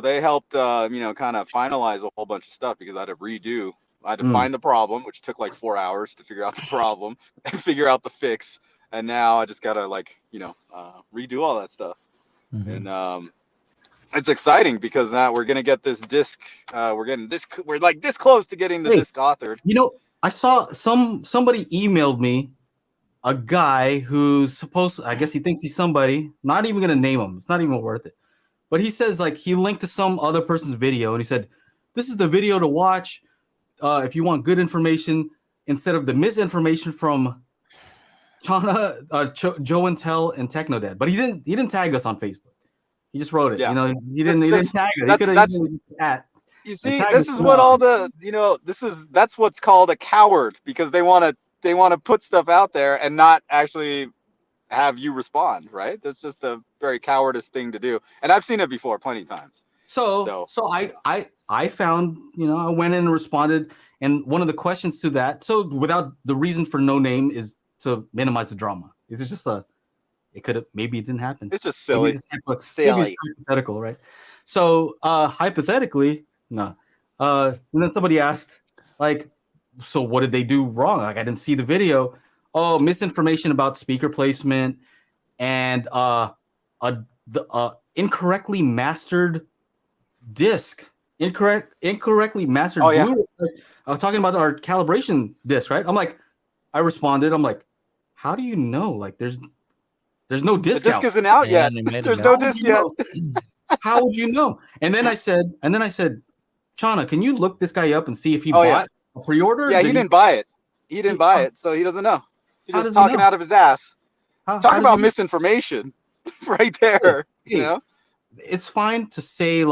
they helped, kind of finalize a whole bunch of stuff because I had to redo. I had to find the problem, which took like 4 hours to figure out the problem and figure out the fix. And now I just gotta redo all that stuff. Mhm. And it's exciting because now we're gonna get this disc. We're like this close to getting the Hey. disc authored. You know, I saw somebody emailed me a guy who's supposed. I guess he thinks he's somebody. Not even gonna name him. It's not even worth it. But he says like he linked to some other person's video and he said, "This is the video to watch if you want good information instead of the misinformation from Chana, Joe and Tell and Technodad." But he didn't tag us on Facebook. He just wrote it. Yeah. You know, he didn't tag it. He could have at. You see, tag this us is what now. all the that's what's called a coward, because they want to put stuff out there and not actually have you respond, right? That's just a very cowardice thing to do, and I've seen it before plenty of times. So I found, you know, I went in and responded, and one of the questions to that, so without the reason for no name is to minimize the drama. Is it just it could have, maybe it didn't happen. It's just silly. Maybe it's hypothetical, right? So hypothetically, no. And then somebody asked, like, so what did they do wrong? Like, I didn't see the video. Oh, misinformation about speaker placement and the incorrectly mastered disc. Incorrectly mastered. Oh, yeah. I was talking about our calibration disc, right? I responded. I'm like, how do you know? Like, there's no disc. The disc isn't out yet. There's no disc yet. How would you know? And then I said, Chana, can you look this guy up and see if he bought a pre-order? Yeah, he didn't buy it. He didn't buy it, so he doesn't know. He's How just does he talking know? out of his ass. Talking how about does he- misinformation right there. Hey, You know? it's fine to say,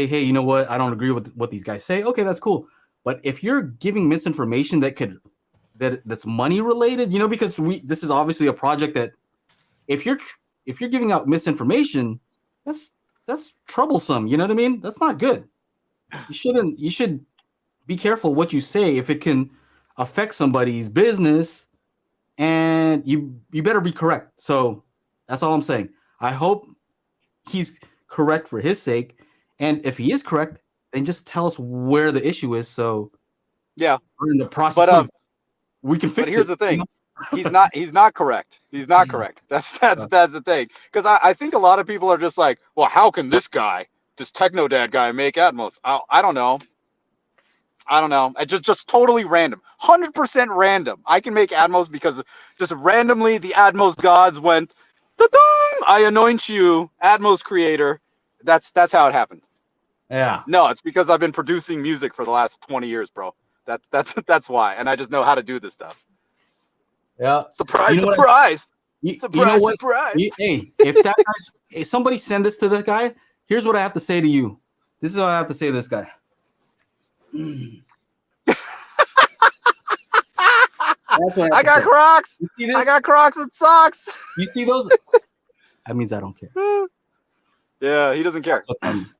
hey, you know what? I don't agree with what these guys say. Okay, that's cool. But if you're giving misinformation that's money related, you know, because this is obviously a project that if you're giving out misinformation, that's troublesome. You know what I mean? That's not good. You should be careful what you say if it can affect somebody's business, and you better be correct. So that's all I'm saying. I hope he's correct for his sake, and if he is correct, then just tell us where the issue is. So Yeah. we're in the process we can fix it. But here's the thing. He's not correct. He's not correct. That's the thing. Because I think a lot of people are just like, well, how can this Techno Dad guy make Atmos? I don't know. It's just totally random. 100% random. I can make Atmos because just randomly the Atmos gods went, ta-dong! I anoint you, Atmos creator. That's how it happened. Yeah. No, it's because I've been producing music for the last 20 years, bro. That's why. And I just know how to do this stuff. Yeah. Surprise, You know surprise. You Surprise, know what? surprise. Hey, if somebody send this to this guy, here's what I have to say to you. This is what I have to say to this guy. I got Crocs. You see this? I got Crocs and socks. You see those? That means I don't care. Yeah, he doesn't care.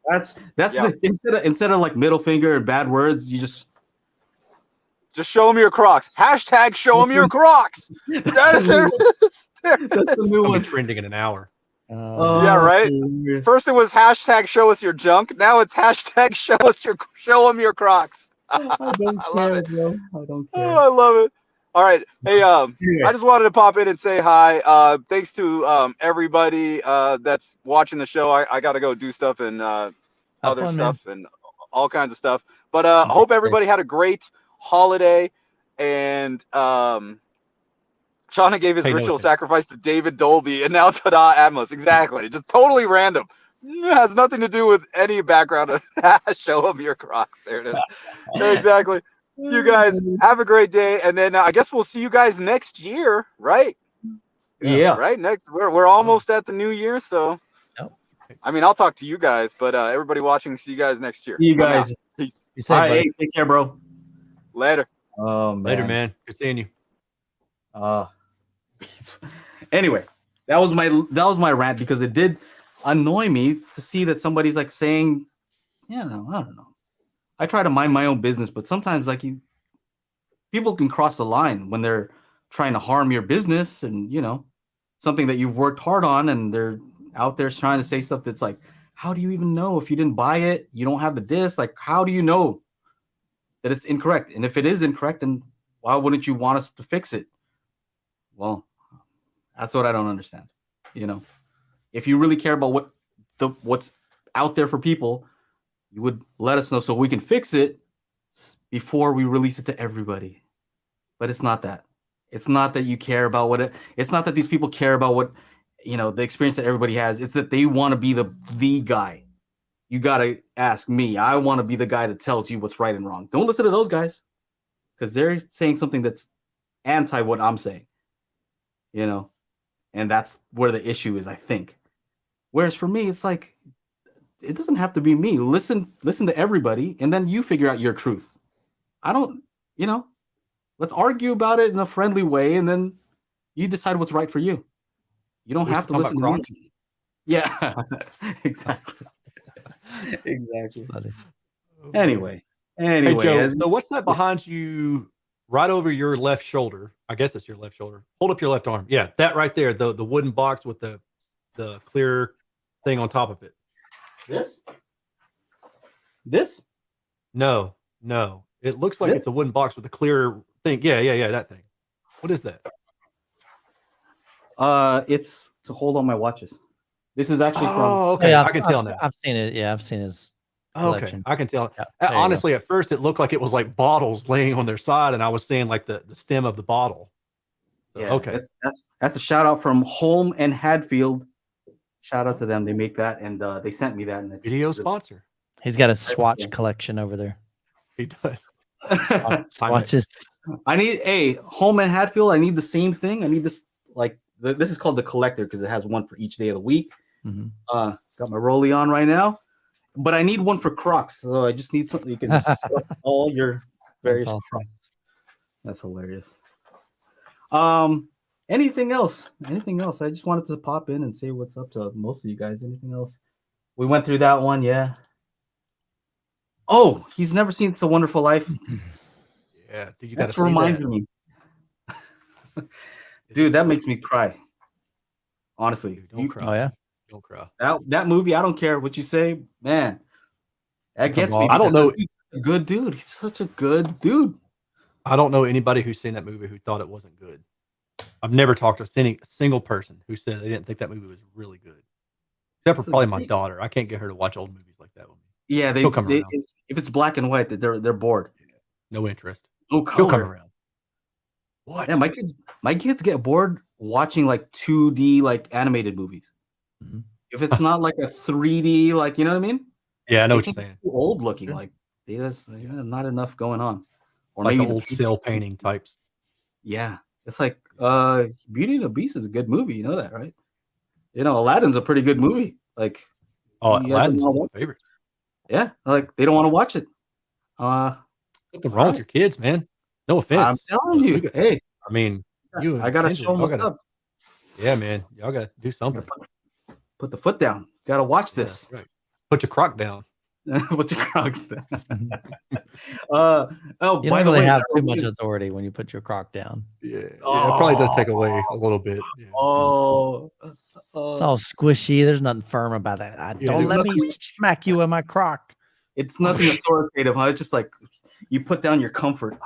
That's instead of like middle finger and bad words, you just show him your Crocs. Hashtag show him your Crocs. That's the new It'll one. be trending in an hour. Yeah, right. First it was hashtag show us your junk. Now it's hashtag show him your Crocs. I don't I love care, it. bro. I don't care. Oh, I love it. All right. Hey, Anyway. I just wanted to pop in and say hi. Thanks to everybody that's watching the show. I got to go do stuff and other fun, stuff and all kinds of stuff. But hope everybody had a great holiday. And Shauna gave his Pay no ritual attention. sacrifice to David Dolby, and now ta-da, Atmos. Exactly. Just totally random. It has nothing to do with any background. Show him your Crocs. There it is. Exactly. You guys have a great day, and then I guess we'll see you guys next year, right? Yeah. Right. We're almost at the new year, so. Yep. I mean, I'll talk to you guys, but everybody watching, see you guys next year. See you Bye now. guys. Peace. You All say, right, buddy. hey, take care, bro. Later. Oh man. Later, man. Good seeing you. Anyway, that was my rant because it did annoy me to see that somebody's like saying, I don't know. I try to mind my own business, but sometimes like people can cross the line when they're trying to harm your business and something that you've worked hard on, and they're out there trying to say stuff that's like, how do you even know if you didn't buy it? You don't have the disc. Like, how do you know that it's incorrect? And if it is incorrect, then why wouldn't you want us to fix it? Well, that's what I don't understand. If you really care about what's out there for people, you would let us know so we can fix it before we release it to everybody. But it's not that. It's not that you care about it's not that these people care about what, the experience that everybody has. It's that they want to be the guy. You got to ask me. I want to be the guy that tells you what's right and wrong. Don't listen to those guys because they're saying something that's anti what I'm saying, and that's where the issue is, I think. Whereas for me, it's like it doesn't have to be me. Listen to everybody, and then you figure out your truth. I don't, let's argue about it in a friendly way, and then you decide what's right for you. You don't have to listen to me. Yeah, exactly. Exactly. Funny. Anyway, Hey Joe, as- so what's that behind you, right over your left shoulder? I guess it's your left shoulder. Hold up your left arm. Yeah, that right there, the wooden box with the clear thing on top of it. This? No. It looks like This? it's a wooden box with a clear thing. Yeah, that thing. What is that? It's to hold on my watches. This is actually from. Okay, Yeah, I can tell now. I've seen it. Yeah, I've seen his Okay, collection. I can tell. Yeah, there you go. Honestly, at first it looked like it was like bottles laying on their side, and I was seeing like the stem of the bottle. So, Yeah, okay. That's a shout out from Holm and Hadfield. Shout out to them. They make that, and they sent me that. And it's Video sponsor. He's got a Swatch collection over there. He does. Swatches. I need Holm and Hadfield. I need the same thing. I need this this is called the collector because it has one for each day of the week. Mm-hmm. Got my Rollie on right now, but I need one for Crocs. So I just need something you can stuff all your various That's awesome. Crocs. That's hilarious. Anything else? Anything else? I just wanted to pop in and say what's up to most of you guys. Anything else? We went through that one, yeah. Oh, he's never seen It's a Wonderful Life. Yeah, dude, you got to That's see reminding that. me. Dude, that makes me cry. Honestly, Dude, don't cry. Oh yeah. Don't cry. that movie, I don't care what you say, man. That gets me. I don't know. He's a good dude. He's such a good dude. I don't know anybody who's seen that movie who thought it wasn't good. I've never talked to a single person who said they didn't think that movie was really good, except for probably my daughter. I can't get her to watch old movies like that with me. Yeah, She'll come around. if it's black and white, they're bored. No interest. No She'll come color. around. What? Yeah, my kids get bored watching like 2D like animated movies. Mhm. If it's not like a 3D, like, you know what I mean? Yeah, I know They what you're think saying. it's too old looking. Sure. Like there's not enough going on. Or Like maybe the old cell painting types. Yeah. It's like Beauty and the Beast is a good movie. You know that, right? Aladdin's a pretty good movie. Like, Oh, you guys Aladdin's don't one wanna of watch my favorites. yeah, like they don't want to watch it. Nothing wrong with your kids, man. No offense. I'm telling We you, got- hey, I mean, you and I gotta Kenji, show them y'all what's gotta- up. Yeah, man. Y'all got to do something. Put the foot down. Gotta watch Yeah, this. right. Put your crock down. Put your Crocs down. Mhm. Oh, You by don't the really way, have that too much reminds- authority when you put your crock down. Yeah, it probably does take away a little bit. Yeah. Oh, It's all squishy. There's nothing firm about that. Yeah, Don't there's let me smack you in my crock. it's nothing authoritative, huh? It's just like you put down your comfort.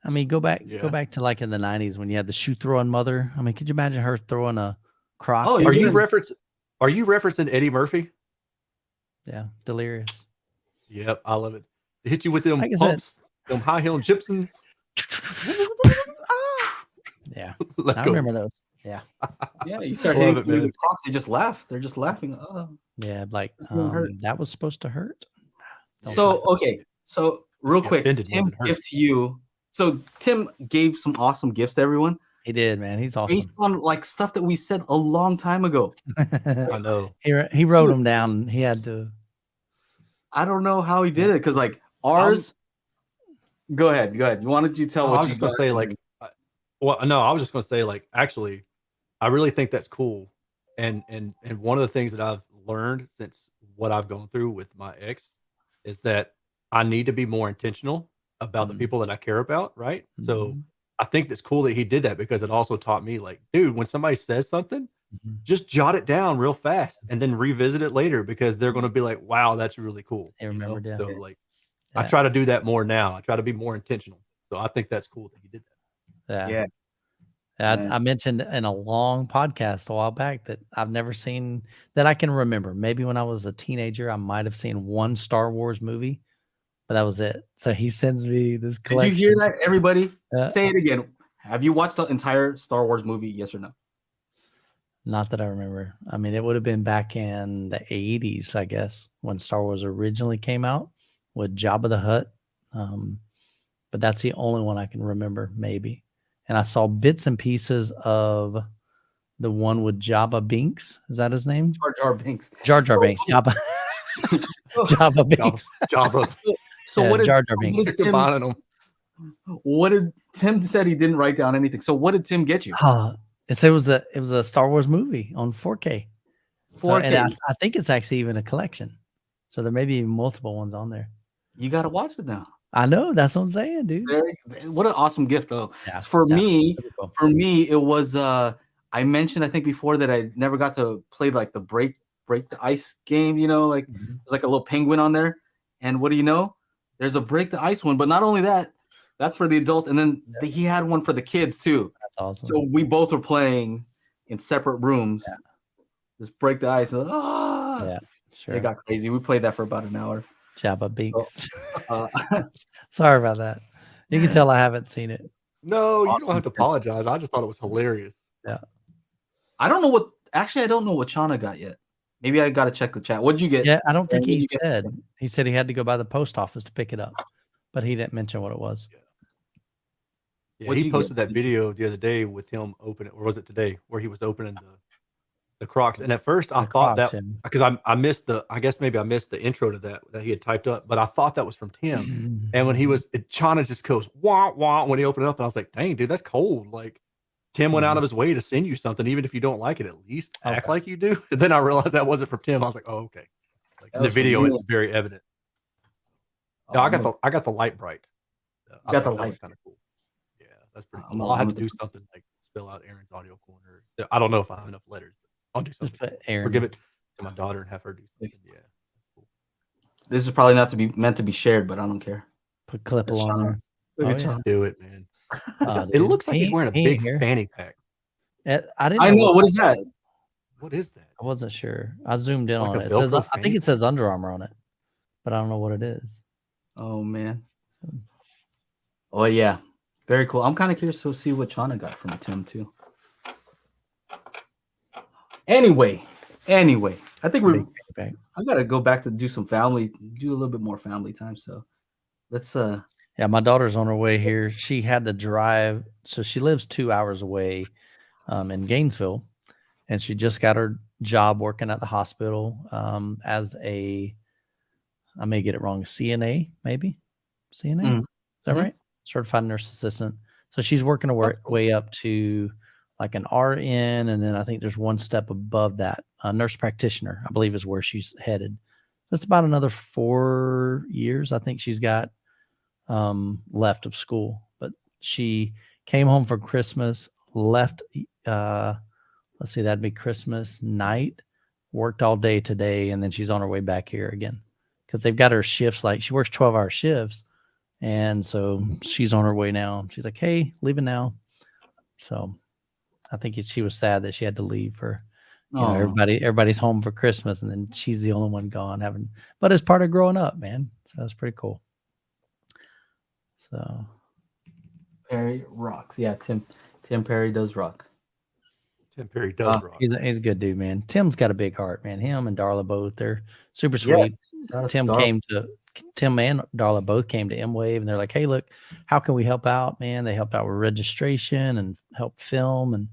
I mean, go back Yeah. to like in the 90s when you had the shoe throwing mother. I mean, could you imagine her throwing a crock? Oh, at Are you're you gonna- referencing Eddie Murphy? Yeah, delirious. Yep, I love it. They hit you with them Like I said- pumps, them high heel gypsies. Yeah, Let's I go. remember those. Yeah, Yeah, you start Love hitting it, somebody man. with Crocs, they just laugh. They're just laughing. Oh. yeah, like It's gonna hurt. that was supposed to hurt. Don't So laugh. okay, so real Get quick, offended more Tim's than hurt. gift to you. So Tim gave some awesome gifts to everyone He did, man. He's based awesome. on like stuff that we said a long time ago. I know. he wrote them down. He had to. I don't know how he did it because like ours. Go ahead. You wanted to tell I what was you just gonna got say and like, no, I was just gonna say like, actually, I really think that's cool, and one of the things that I've learned since what I've gone through with my ex is that I need to be more intentional about the Mhm. people that I care about, right? So Mhm. I think that's cool that he did that because it also taught me like, dude, when somebody says something, Mhm. just jot it down real fast and then revisit it later because they're going to be like, wow, that's really cool. They you know? remembered, yeah. So like, I Yeah. try to do that more now. I try to be more intentional. So I think that's cool that he did that. Yeah. Yeah. I mentioned in a long podcast a while back that I've never seen that I can remember. Maybe when I was a teenager, I might have seen one Star Wars movie, but that was it. So he sends me this Did collection. you hear that, everybody? Uh, Say it again. Have you watched the entire Star Wars movie? Yes or no? Not that I remember. I mean, it would have been back in the 80s, I guess, when Star Wars originally came out with Jabba the Hutt. But that's the only one I can remember, maybe. And I saw bits and pieces of the one with Jabba Binks. Is that his name? Jar Jar Binks. Jar Jar So- Binks. Jabba. So, Jabba Jabba, Binks. Jabba. so Yeah, what did Jar Jar what Binks. did They're Tim, combining them. what did Tim said he didn't write down anything. So what did Tim get you? It was a Star Wars movie on 4K. So, 4K. and I think it's actually even a collection. So there may be multiple ones on there. You got to watch it now. I know. That's what I'm saying, dude. What an awesome gift, though. Yeah, For me, pretty cool. it was. I mentioned I think before that I never got to play like the break the ice game. You know, like Mhm. there's like a little penguin on there, and what do you know? There's a break the ice one, but not only that, that's for the adults, and then he had one for the kids too. That's awesome. So we both were playing in separate rooms. Yeah. Just break the ice. Yeah, sure. It got crazy. We played that for about an hour. Jabba Binks. Uh, Sorry about that. You can tell I haven't seen it. No, you Awesome. don't have to apologize. I just thought it was hilarious. I don't know what. Actually, I don't know what Chana got yet. Maybe I got to check the chat. What'd you get? Yeah, I don't think Aaron, he you get- said. He said he had to go by the post office to pick it up, but he didn't mention what it was. Yeah, What'd he you get? posted that video the other day with him opening, or was it today, where he was opening the Crocs. And at first I The thought Crocs, that yeah. because I missed I guess maybe I missed the intro to that he had typed up, but I thought that was from Tim. And when Chana just goes wah wah when he opened it up, and I was like, dang, dude, that's cold. Like Tim went out of his way to send you something, even if you don't like it, at least act like you do. And then I realized that wasn't from Tim. I was like, oh, okay. Like in the video, it's very evident. No, I got the light bright. I got thought the that was light. kind of cool. Yeah, that's pretty I'm cool. gonna- I'll have I'm to do gonna- something like spell out Aaron's audio corner. I don't know if I have enough letters, but I'll do Just something. put Aaron. Or give it to my daughter and have her do something. Yeah, that's cool. This is probably not to be meant to be shared, but I don't care. Put clip It's along Chana. there. Look Oh, at yeah. Chana. Do it, man. Oh, It dude. looks like he's He- wearing a he big ain't here. fanny pack. I didn't. I know. what What is that? What is that? I wasn't sure. I zoomed in Like on a it. It says, Velcro I think fanny it says Under Armour on it, but I don't know what it is. Oh man. Oh yeah. Very cool. I'm kind of curious to see what Chana got from Tim too. Anyway, I think we're. Big backpack. I gotta go back to do a little bit more family time. So let's. Yeah, my daughter's on her way here. She had to drive, so she lives 2 hours away, in Gainesville, and she just got her job working at the hospital as I may get it wrong, CNA, maybe CNA. Mm. Is that Mhm. right? Certified nurse assistant. So she's working her That's cool. way up to like an RN, and then I think there's one step above that, a nurse practitioner, I believe is where she's headed. That's about another 4 years I think she's got left of school. But she came home for Christmas, left let's see, that'd be Christmas night, worked all day today, and then she's on her way back here again because they've got her shifts. Like she works 12-hour shifts, and so she's on her way now. She's like, hey, leaving now. So I think she was sad that she had to leave for Oh, everybody's home for Christmas, and then she's the only one gone but it's part of growing up, man. So that's pretty cool. So Perry rocks. Yeah, Tim Perry does rock. Tim Perry does rock. he's a good dude, man. Tim's got a big heart, man. Him and Darla both, they're super sweet. Yes. Tim and Darla both came to M-Wave, and they're like, hey, look, how can we help out, man? They helped out with registration and help film, and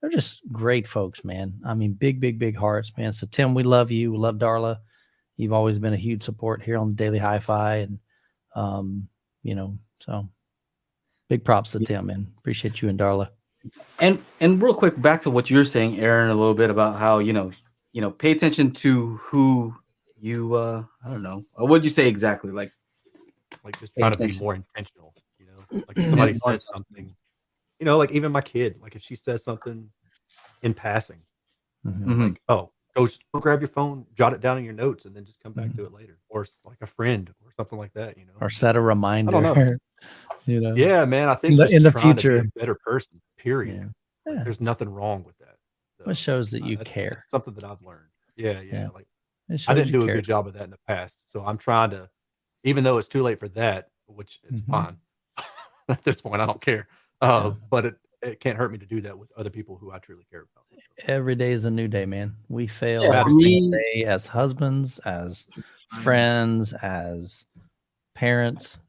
they're just great folks, man. I mean, big hearts, man. So Tim, we love you. We love Darla. You've always been a huge support here on the Daily HiFi, and so big props to Tim, man. Appreciate you and Darla. And real quick, back to what you're saying, Aaron, a little bit about how pay attention to who you. I don't know. What did you say exactly? Like just trying to be more intentional. Like if somebody says something, like even my kid, like if she says something in passing, like, oh, go grab your phone, jot it down in your notes, and then just come back to it later, or like a friend or something like that. Or set a reminder. I don't know. Yeah, man. I think in the trying to future, be a better person. Period. Yeah. Like, there's nothing wrong with that. So, it shows that you that's care. something that I've learned. Yeah. Like It shows I didn't you do a care. good job of that in the past, so I'm trying to, even though it's too late for that, which is fine at this point. I don't care. But it can't hurt me to do that with other people who I truly care about. Every day is a new day, man. We fail Yeah, every for single me- day as husbands, as friends, as parents,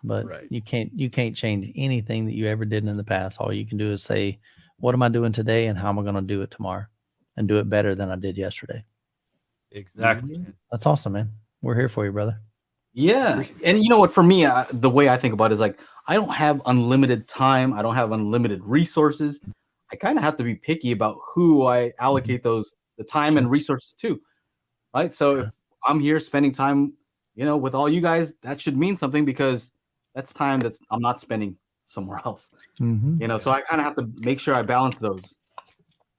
but Right. you can't change anything that you ever did in the past. All you can do is say, what am I doing today and how am I going to do it tomorrow and do it better than I did yesterday. Exactly. Mhm. That's awesome, man. We're here for you, brother. Yeah. And you know what? For me, the way I think about it is like, I don't have unlimited time. I don't have unlimited resources. I kind of have to be picky about who I allocate the time and resources to. Right. So if I'm here spending time, with all you guys, that should mean something because that's time that I'm not spending somewhere else. Mm-hmm. So I kind of have to make sure I balance those.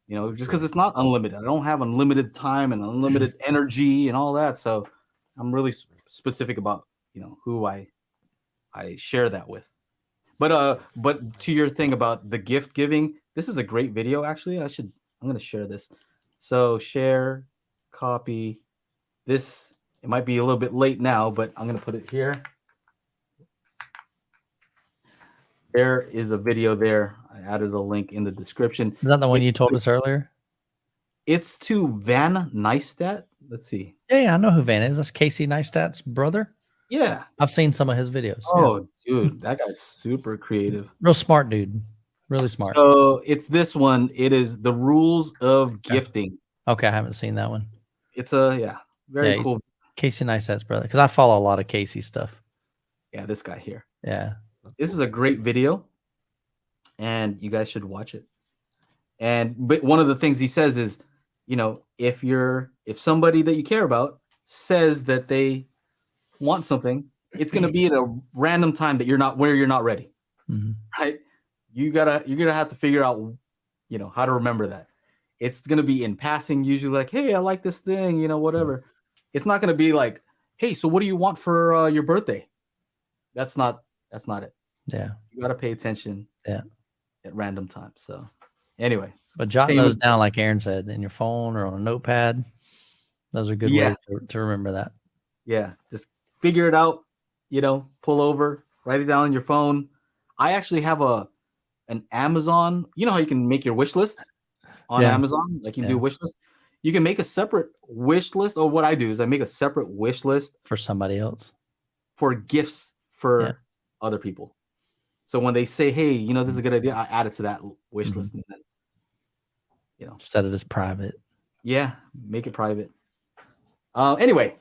Just because it's not unlimited. I don't have unlimited time and unlimited energy and all that. So I'm really specific about, who I share that with. But to your thing about the gift giving, this is a great video. Actually, I'm going to share this. So share, copy this. It might be a little bit late now, but I'm going to put it here. There is a video there. I added a link in the description. Is that the one you told us earlier? It's to Van Neistat. Let's see. Yeah, I know who Van is. That's Casey Neistat's brother. Yeah. I've seen some of his videos. Oh, dude, that guy's super creative. Real smart dude. Really smart. So it's this one. It is The Rules of Gifting. Okay, I haven't seen that one. It's very cool. Casey Neistat's brother, because I follow a lot of Casey stuff. Yeah, this guy here. Yeah. This is a great video, and you guys should watch it. But one of the things he says is, if somebody that you care about says that they want something, it's going to be at a random time that you're not ready. Mm-hmm. Right? You're gonna have to figure out, how to remember that. It's going to be in passing, usually like, hey, I like this thing, whatever. It's not going to be like, hey, so what do you want for your birthday? That's not it. Yeah. You got to pay attention. Yeah. At random times. So anyway, but jot those down, like Aaron said, in your phone or on a notepad. Those are good ways to remember that. Yeah. Just figure it out, pull over, write it down on your phone. I actually have an Amazon, how you can make your wish list on Amazon, like you do wish list. You can make a separate wish list, or what I do is I make a separate wish list for somebody else, for gifts for other people. So when they say, hey, this is a good idea, I add it to that wish list. And then, set it as private. Yeah. Make it private. Anyway,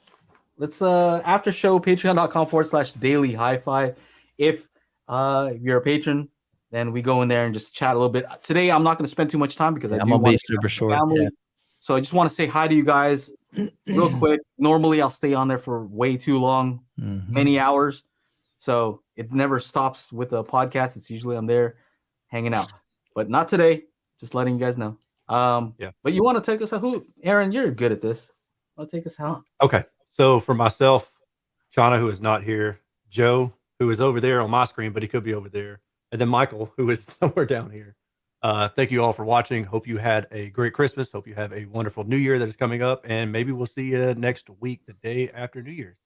let's after show patreon.com/daily HiFi. If you're a patron, then we go in there and just chat a little bit. Today, I'm not going to spend too much time because I'm going to be super short. Yeah. So I just want to say hi to you guys real quick. Normally, I'll stay on there for way too long, many hours. So it never stops with a podcast. It's usually I'm there hanging out, but not today. Just letting you guys know. But you want to take us out? Aaron, you're good at this. I'll take us out. Okay. So for myself, Shauna, who is not here, Joe, who is over there on my screen, but he could be over there, and then Michael, who is somewhere down here. Thank you all for watching. Hope you had a great Christmas. Hope you have a wonderful New Year that is coming up, and maybe we'll see you next week, the day after New Year's.